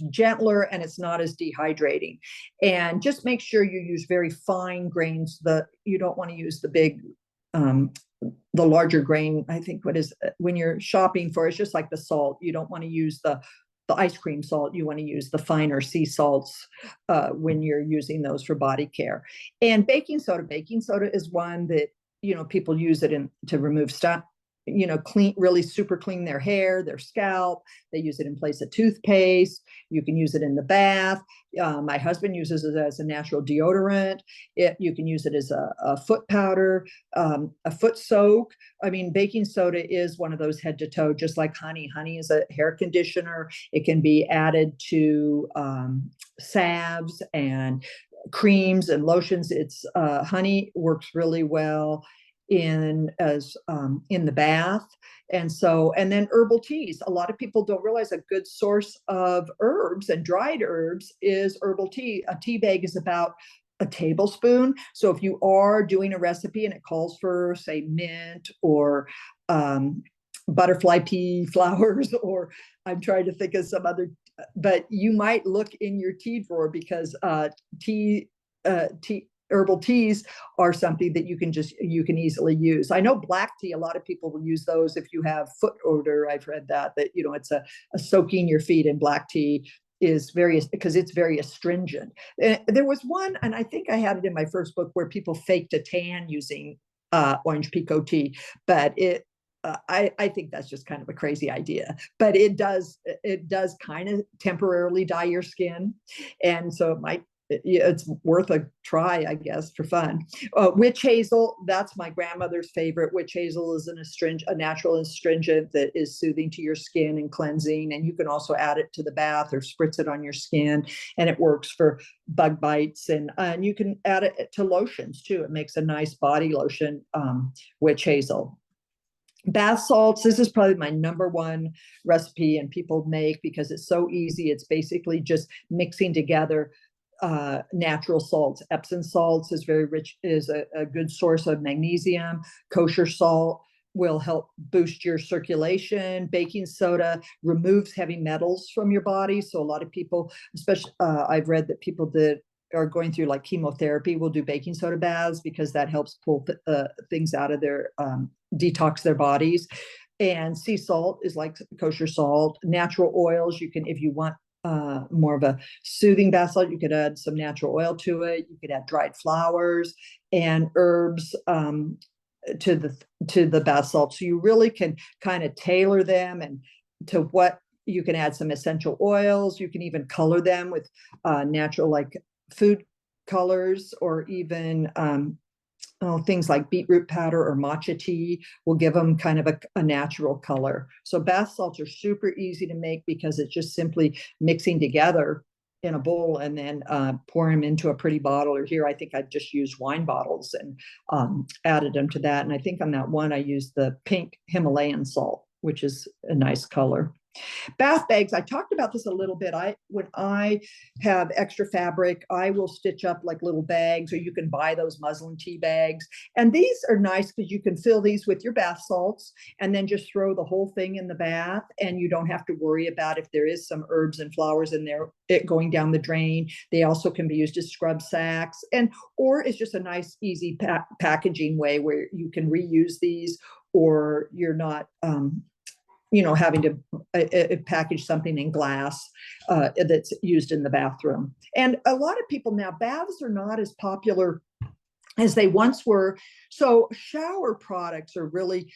gentler and it's not as dehydrating. And just make sure you use very fine grains. You don't want to use the big the larger grain. I think when you're shopping for, it's just like the salt, you don't want to use the ice cream salt. You want to use the finer sea salts when you're using those for body care. And baking soda is one that, you know, people use it to remove stuff, you know, really super clean their hair, their scalp. They use it in place of toothpaste. You can use it in the bath. My husband uses it as a natural deodorant. You can use it as a foot powder, a foot soak. I mean, baking soda is one of those head to toe, just like honey. Honey is a hair conditioner. It can be added to salves and creams and lotions. Honey works really well in the bath. And then herbal teas. A lot of people don't realize a good source of herbs and dried herbs is herbal tea. A tea bag is about a tablespoon. So if you are doing a recipe and it calls for, say, mint or butterfly pea flowers, or I'm trying to think of some other, but you might look in your tea drawer, because herbal teas are something that you can easily use. I know black tea, a lot of people will use those if you have foot odor. I've read that you know, it's a soaking your feet in black tea is because it's very astringent. There was one, and I think I had it in my first book, where people faked a tan using orange pekoe tea, but I think that's just kind of a crazy idea, but it does kind of temporarily dye your skin, and so it's worth a try, I guess, for fun. Witch hazel, that's my grandmother's favorite. Witch hazel is a natural astringent that is soothing to your skin and cleansing, and you can also add it to the bath or spritz it on your skin, and it works for bug bites, and you can add it to lotions too. It makes a nice body lotion, witch hazel. Bath salts, this is probably my number one recipe, and people make because it's so easy. It's basically just mixing together natural salts. Epsom salts is very rich, is a good source of magnesium. Kosher salt will help boost your circulation. Baking soda removes heavy metals from your body. So a lot of people, especially I've read that people that are going through like chemotherapy will do baking soda baths, because that helps pull things out of their detox their bodies. And sea salt is like kosher salt. Natural oils, you can, if you want more of a soothing bath salt, you could add some natural oil to it. You could add dried flowers and herbs to the bath salt. So you really can kind of tailor them, and to what you can add some essential oils. You can even color them with natural, like food colors, or even things like beetroot powder or matcha tea will give them kind of a natural color. So bath salts are super easy to make, because it's just simply mixing together in a bowl and then pour them into a pretty bottle. Or here, I think I've just used wine bottles and added them to that. And I think on that one, I used the pink Himalayan salt, which is a nice color. Bath bags, I talked about this a little bit. When I have extra fabric, I will stitch up like little bags, or you can buy those muslin tea bags. And these are nice because you can fill these with your bath salts and then just throw the whole thing in the bath, and you don't have to worry about if there is some herbs and flowers in there, it going down the drain. They also can be used as scrub sacks, or it's just a nice, easy packaging way where you can reuse these, or you're not having to package something in glass that's used in the bathroom. And a lot of people now, baths are not as popular as they once were. So shower products are really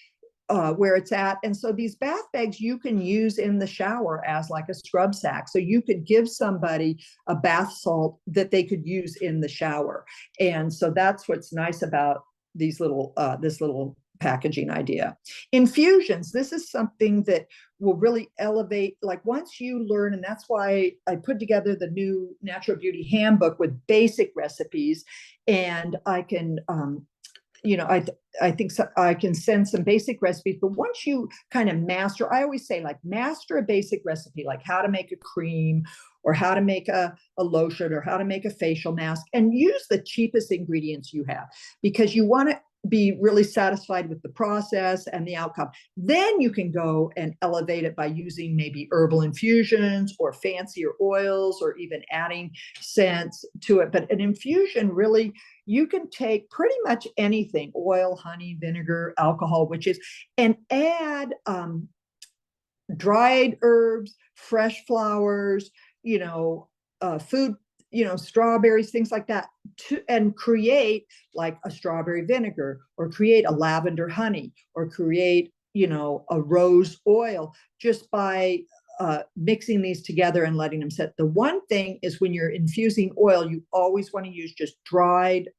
where it's at. And so these bath bags you can use in the shower as like a scrub sack. So you could give somebody a bath salt that they could use in the shower. And so that's what's nice about these this little packaging idea. Infusions, this is something that will really elevate, like once you learn, and that's why I put together the new Natural Beauty Handbook with basic recipes, and I can I think I can send some basic recipes, but once you kind of master, I always say, like, master a basic recipe, like how to make a cream, or how to make a lotion, or how to make a facial mask, and use the cheapest ingredients you have, because you want to be really satisfied with the process and the outcome. Then you can go and elevate it by using maybe herbal infusions or fancier oils, or even adding scents to it. But an infusion, really, you can take pretty much anything, oil, honey, vinegar, alcohol, and add dried herbs, fresh flowers, food, strawberries, things like that, and create like a strawberry vinegar, or create a lavender honey, or create, a rose oil, just by mixing these together and letting them set. The one thing is, when you're infusing oil, you always want to use just dried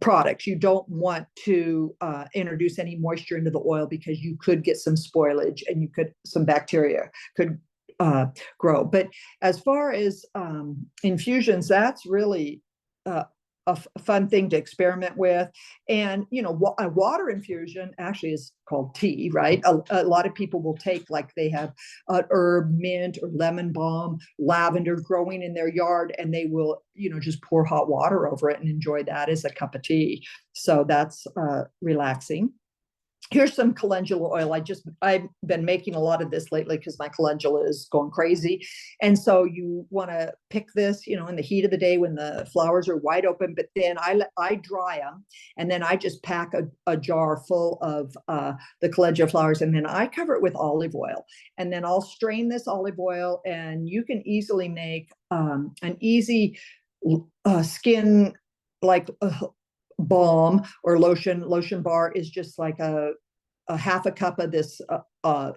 products. You don't want to introduce any moisture into the oil, because you could get some spoilage, and some bacteria could grow. But as far as infusions, that's really a fun thing to experiment with. And a water infusion actually is called tea, right? A lot of people will take, like, they have herb, mint, or lemon balm, lavender growing in their yard, and they will just pour hot water over it and enjoy that as a cup of tea. So that's relaxing. Here's some calendula oil. I've been making a lot of this lately because my calendula is going crazy. And so you want to pick this, in the heat of the day when the flowers are wide open, but then I dry them, and then I just pack a jar full of the calendula flowers, and then I cover it with olive oil, and then I'll strain this olive oil, and you can easily make an easy skin, like balm or lotion. Lotion bar is just like a half a cup of this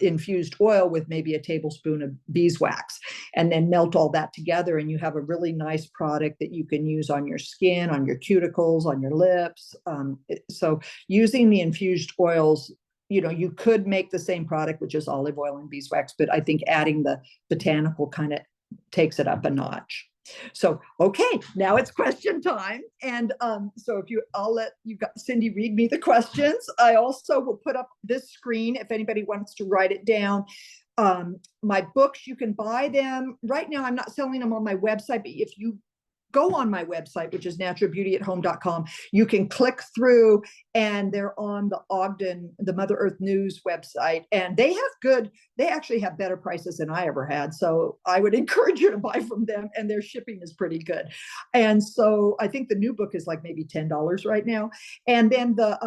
infused oil with maybe a tablespoon of beeswax, and then melt all that together, and you have a really nice product that you can use on your skin, on your cuticles, on your lips. So using the infused oils, you could make the same product, which is olive oil and beeswax, but I think adding the botanical kind of takes it up a notch. So, okay, now it's question time. And so I'll let Cindy read me the questions. I also will put up this screen if anybody wants to write it down. My books, you can buy them. Right now, I'm not selling them on my website, but if you go on my website, which is naturalbeautyathome.com, you can click through, and they're on the Ogden, the Mother Earth News website, and they actually have better prices than I ever had. So I would encourage you to buy from them, and their shipping is pretty good. And so I think the new book is like maybe $10 right now. And then the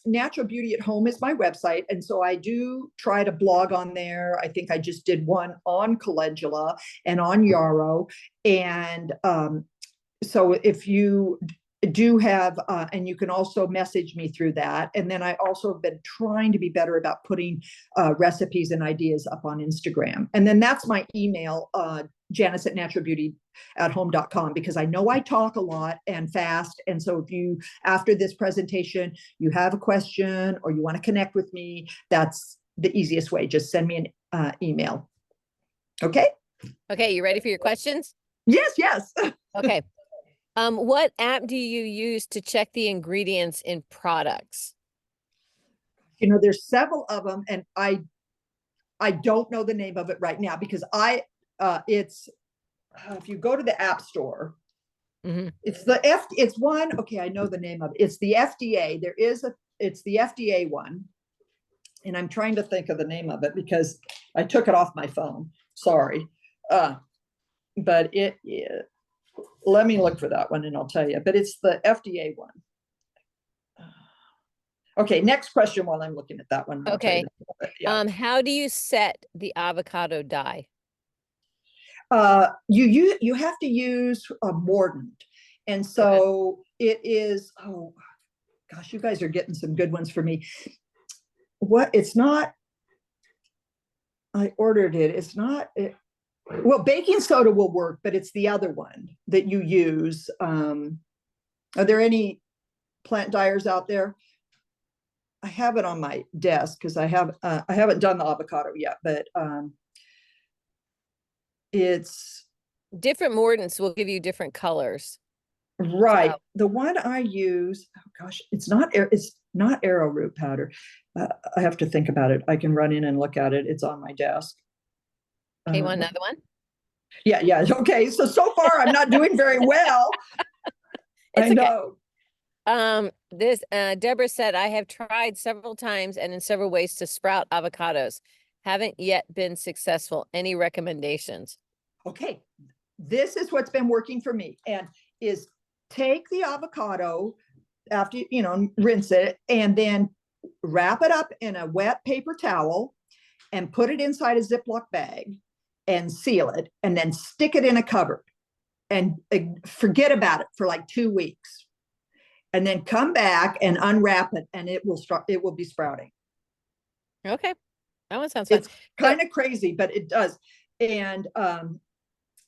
Natural Beauty at Home is my website. And so I do try to blog on there. I think I just did one on calendula and on yarrow. And so if you do have, and you can also message me through that. And then I also have been trying to be better about putting recipes and ideas up on Instagram. And then that's my email, Janice at naturalbeautyathome.com, because I know I talk a lot and fast. And so if you, after this presentation, you have a question or you want to connect with me, that's the easiest way. Just send me an email. Okay. Okay. You ready for your questions? Yes. Okay. What app do you use to check the ingredients in products? There's several of them, and I don't know the name of it right now because it's if you go to the App Store, it's one. Okay, I know the name of it. It's the FDA. It's the FDA one, and I'm trying to think of the name of it because I took it off my phone. Sorry, but let me look for that one and I'll tell you. But it's the FDA one. Okay, next question while I'm looking at that one. Okay. Yeah. How do you set the avocado dye? You have to use a mordant, and so it is. Oh gosh, you guys are getting some good ones for me. It's not. I ordered it. It's not. Well, baking soda will work, but it's the other one that you use. Are there any plant dyers out there? I have it on my desk because I haven't done the avocado yet, but it's different mordants will give you different colors. Right. So, the one I use, oh gosh, it's not arrowroot powder. I have to think about it. I can run in and look at it. It's on my desk. Okay, want another one? Yeah. Okay. So far I'm not doing very well. I know. Deborah said, I have tried several times and in several ways to sprout avocados. Haven't yet been successful. Any recommendations? Okay. This is what's been working for me, and is take the avocado after, rinse it, and then wrap it up in a wet paper towel and put it inside a Ziploc bag and seal it, and then stick it in a cupboard and forget about it for like 2 weeks. And then come back and unwrap it, and it will be sprouting. Okay. That one sounds fun. It's kind of crazy, but it does. And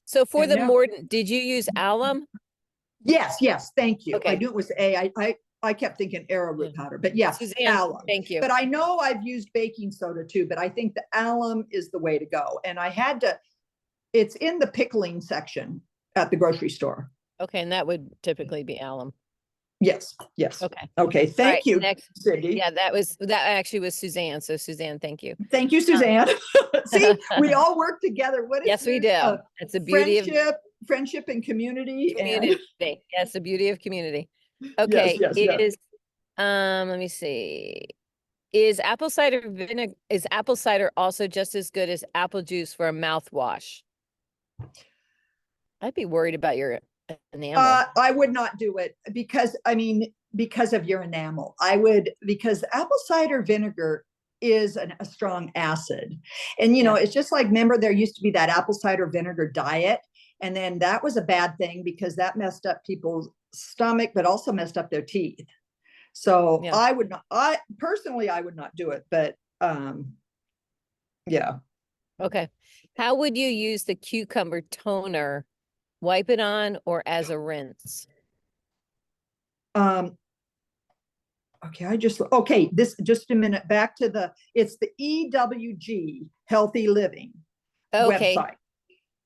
so for the mordant, did you use alum? Yes. Thank you. Okay. I knew it was I kept thinking arrowroot powder, but yes, Suzanne, alum. Thank you. But I know I've used baking soda too, but I think the alum is the way to go. And it's in the pickling section at the grocery store. Okay. And that would typically be alum. Yes. Okay. Thank you, next, Cindy. Yeah, that actually was Suzanne. So Suzanne, thank you. Thank you, Suzanne. See, we all work together. Yes, we do. It's the beauty of friendship and community. Yes, the beauty of community. Okay. Yes. Let me see. Is apple cider also just as good as apple juice for a mouthwash? I'd be worried about your enamel. I would not do it because of your enamel. Because apple cider vinegar is a strong acid, and it's just like, remember, there used to be that apple cider vinegar diet, and then that was a bad thing because that messed up people's stomach, but also messed up their teeth. So yeah. I would not do it, but yeah. Okay. How would you use the cucumber toner? Wipe it on or as a rinse? Okay, this just a minute, back to it's the EWG Healthy Living website.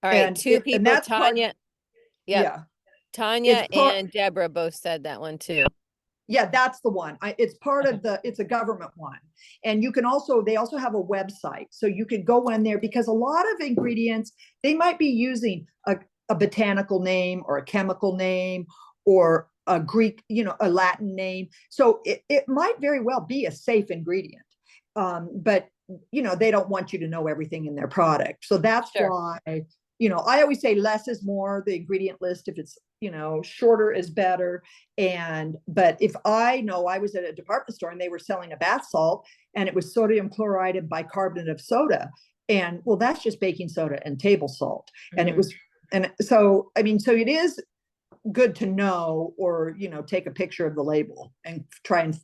All right, and two people, and Tanya. Tanya and Deborah both said that one too. Yeah, that's the one. It's part of it's a government one. And they also have a website. So you could go in there, because a lot of ingredients, they might be using a botanical name or a chemical name or a Greek, a Latin name. So it might very well be a safe ingredient. But, they don't want you to know everything in their product. So that's why, I always say less is more, the ingredient list. If it's, shorter is better. But if I was at a department store and they were selling a bath salt and it was sodium chloride and bicarbonate of soda, and well, that's just baking soda and table salt. And it was, and so, so it is good to know, or, take a picture of the label and try and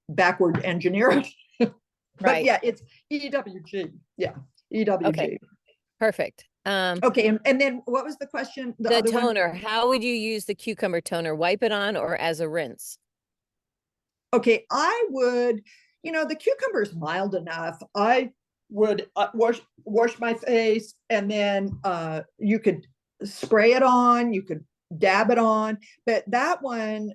backward engineer it. But right. Yeah, it's EWG. Yeah. EWG. Okay. Perfect. Okay. And then what was the question? The toner. How would you use the cucumber toner? Wipe it on or as a rinse? Okay. I would, the cucumber is mild enough. I would wash my face, and then you could spray it on, you could dab it on, but that one,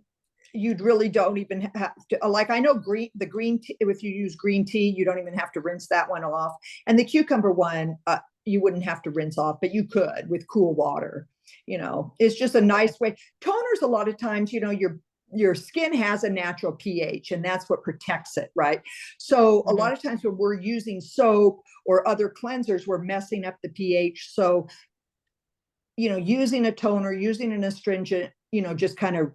you'd really don't even have to, like, I know the green tea, if you use green tea, you don't even have to rinse that one off. And the cucumber one, you wouldn't have to rinse off, but you could with cool water. It's just a nice way. Toners, a lot of times, your skin has a natural pH, and that's what protects it, right? So a lot of times when we're using soap or other cleansers, we're messing up the pH. So, using a toner, using an astringent, just kind of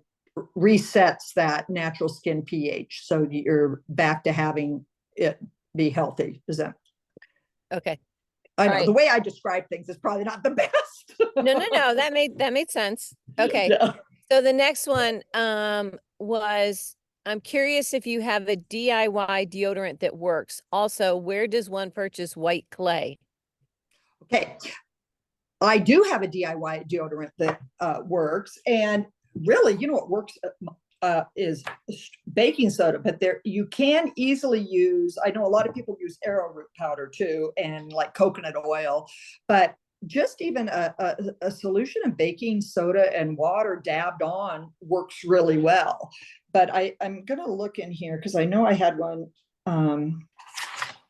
resets that natural skin pH. So you're back to having it be healthy. Is that Okay. I know All right. the way I describe things is probably not the best. No. That made sense. Okay. Yeah. So the next one was, I'm curious if you have a DIY deodorant that works. Also, where does one purchase white clay? Okay. I do have a DIY deodorant that works, and really, what works is baking soda. But you can easily use. I know a lot of people use arrowroot powder too, and like coconut oil, but just even a solution of baking soda and water dabbed on works really well. But I'm gonna look in here because I know I had one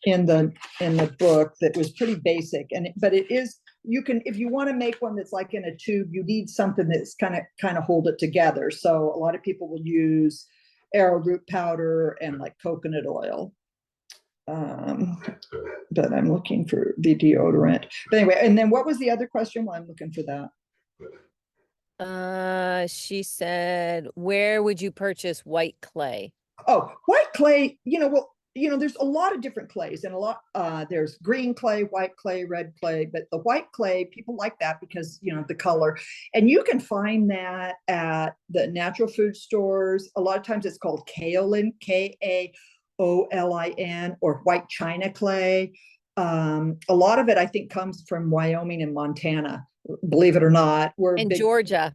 in the book that was pretty basic, but it is. You can, if you want to make one that's like in a tube, you need something that's kind of hold it together. So a lot of people will use arrowroot powder and like coconut oil. But I'm looking for the deodorant. But anyway, and then what was the other question while I'm looking for that? She said, where would you purchase white clay? Oh, white clay, there's a lot of different clays, and there's green clay, white clay, red clay, but the white clay, people like that because, the color, and you can find that at the natural food stores. A lot of times it's called kaolin, Kaolin, or white china clay. A lot of it, I think, comes from Wyoming and Montana, believe it or not. In Georgia.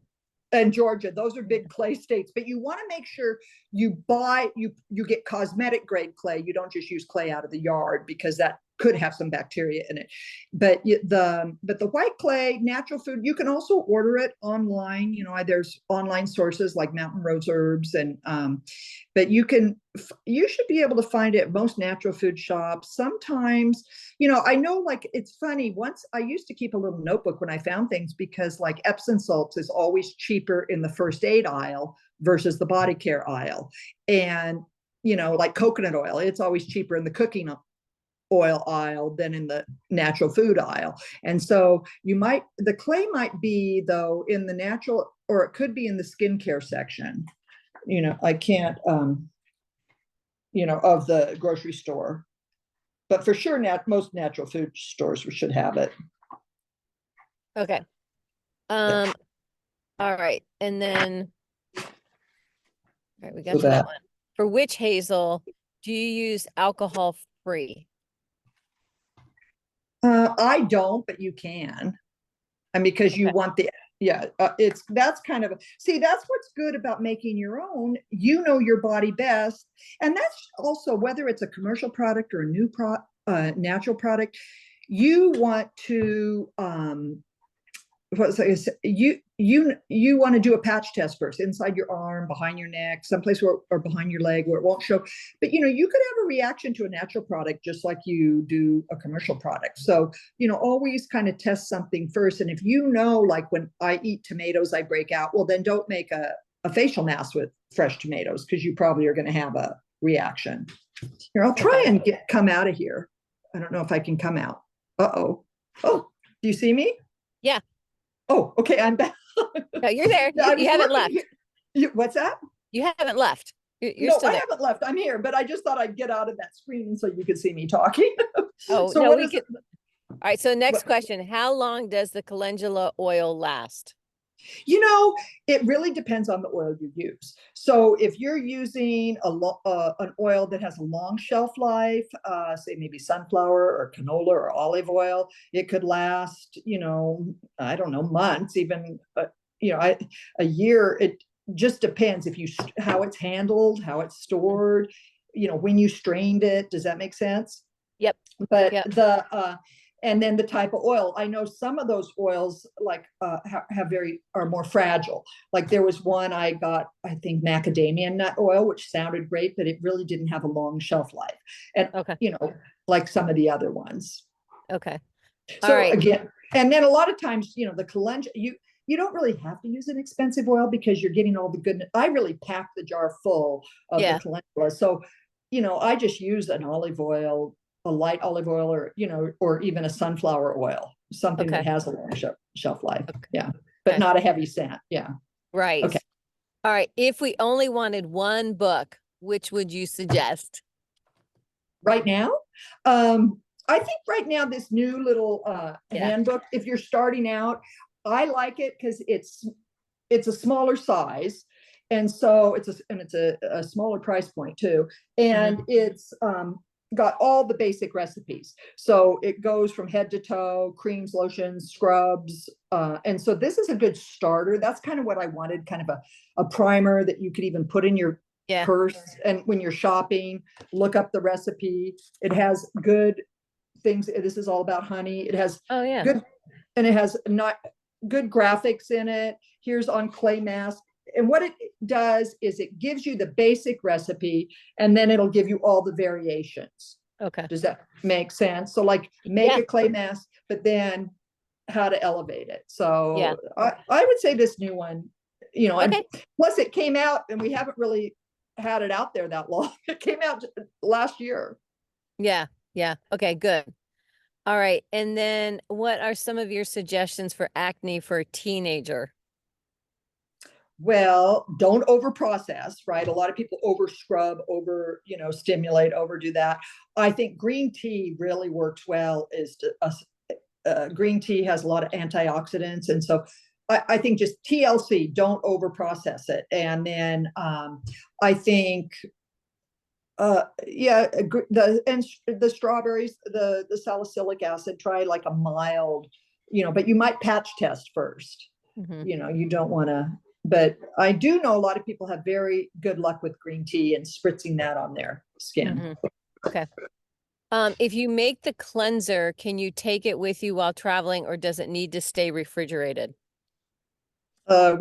And Georgia, those are big clay states, but you want to make sure you get cosmetic grade clay. You don't just use clay out of the yard because that could have some bacteria in it. But the white clay, natural food, you can also order it online. There's online sources like Mountain Rose Herbs, and but you should be able to find it at most natural food shops. Sometimes, I know, like, it's funny. Once I used to keep a little notebook when I found things, because like Epsom salts is always cheaper in the first aid aisle versus the body care aisle. And, like coconut oil, it's always cheaper in the cooking oil aisle than in the natural food aisle. And so the clay might be, though, in the natural, or it could be in the skincare section. I can't, of the grocery store, but for sure, most natural food stores should have it. Okay. All right. And then, all right, we got to that one. For witch hazel, do you use alcohol free? I don't, but you can. And because you want that's kind of, that's what's good about making your own. Your body best. And that's also, whether it's a commercial product or a new natural product, you want to, you want to do a patch test first, inside your arm, behind your neck, someplace or behind your leg where it won't show. But you could have a reaction to a natural product just like you do a commercial product. So always kind of test something first. And if like when I eat tomatoes, I break out, well, then don't make a facial mask with fresh tomatoes, because you probably are going to have a reaction. Here, I'll try and come out of here. I don't know if I can come out. Oh, do you see me? Yeah. Oh, okay, I'm back. No, you're there. You haven't left. What's that? You haven't left. You're no, still I there. haven't left. I'm here, but I just thought I'd get out of that screen so you could see me talking. Oh, so no, all right, so next question. How long does the calendula oil last? It really depends on the oil you use. So if you're using an oil that has a long shelf life, say maybe sunflower or canola or olive oil, it could last, I don't know, months, even, a year. It just depends how it's handled, how it's stored, when you strained it. Does that make sense? Yep. But yep. and then the type of oil. I know some of those oils like are more fragile. Like there was one I got, I think macadamia nut oil, which sounded great, but it really didn't have a long shelf life. And Okay. like some of the other ones. Okay. So All right. again, and then a lot of times, the calendula, you don't really have to use an expensive oil because you're getting all the goodness. I really pack the jar full of the calendula. So, I just use an olive oil, a light olive oil, or even a sunflower oil, something that has a long shelf life. Okay. Yeah. But not a heavy scent. Yeah. Right. Okay. All right. If we only wanted one book, which would you suggest? Right now? I think right now this new little handbook, if you're starting out, I like it because it's a smaller size, and so it's a smaller price point too, and it's got all the basic recipes. So it goes from head to toe, creams, lotions, scrubs, and so this is a good starter. That's kind of what I wanted, kind of a primer that you could even put in your purse, and when you're shopping, look up the recipe. It has good things. This is all about honey. It has good, and it has not good graphics in it. Here's on clay mask. And what it does is it gives you the basic recipe, and then it'll give you all the variations. Okay. Does that make sense? So like make a clay mask, but then how to elevate it. So I would say this new one, and plus it came out and we haven't really had it out there that long. It came out last year. Yeah. Yeah. Okay, good. All right. And then what are some of your suggestions for acne for a teenager? Well, don't over process, right? A lot of people over scrub, over, stimulate, overdo that. I think green tea really works well. Green tea has a lot of antioxidants. And so I think just TLC, don't over process it. And then I think the strawberries, the salicylic acid, try like a mild, but you might patch test first. You don't want to, but I do know a lot of people have very good luck with green tea and spritzing that on their skin. Okay. If you make the cleanser, can you take it with you while traveling, or does it need to stay refrigerated? If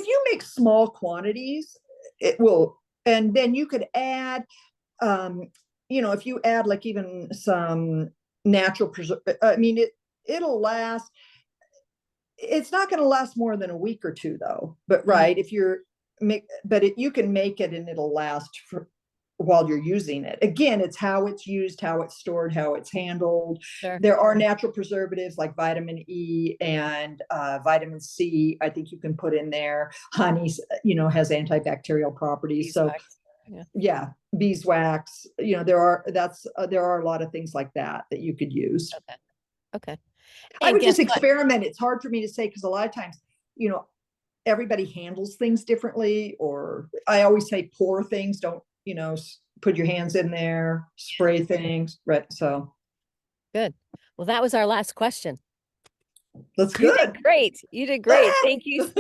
you make small quantities, it will. And then you could add, if you add like even some natural it'll last. It's not going to last more than a week or two though. But if you're you can make it and it'll last while you're using it. Again, it's how it's used, how it's stored, how it's handled. Sure. There are natural preservatives like vitamin E and vitamin C. I think you can put in there. Honey, has antibacterial properties. Beeswax. Beeswax. There are a lot of things like that you could use. Okay. I would just experiment. It's hard for me to say because a lot of times, everybody handles things differently. Or I always say pour things. Don't put your hands in there, spray things, right? So good. Well, that was our last question. That's good. You did great. You did great. Thank you.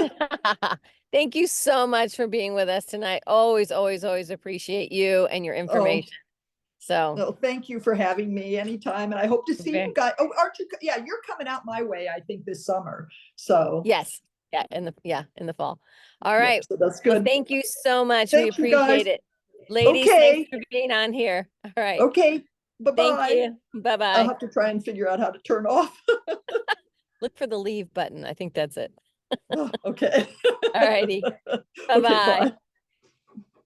Thank you so much for being with us tonight. Always, always, always appreciate you and your information. Thank you for having me anytime. And I hope to see you guys. Oh, aren't you? Yeah, you're coming out my way, I think, this summer. So yes. Yeah, in the fall. All right. So that's good. Well, thank you so much. We appreciate it. Ladies, thanks for being on here. All right. Okay. Bye-bye. Thank you. Bye-bye. I'll have to try and figure out how to turn off. Look for the leave button. I think that's it. Okay. All righty. Bye-bye. Okay, bye.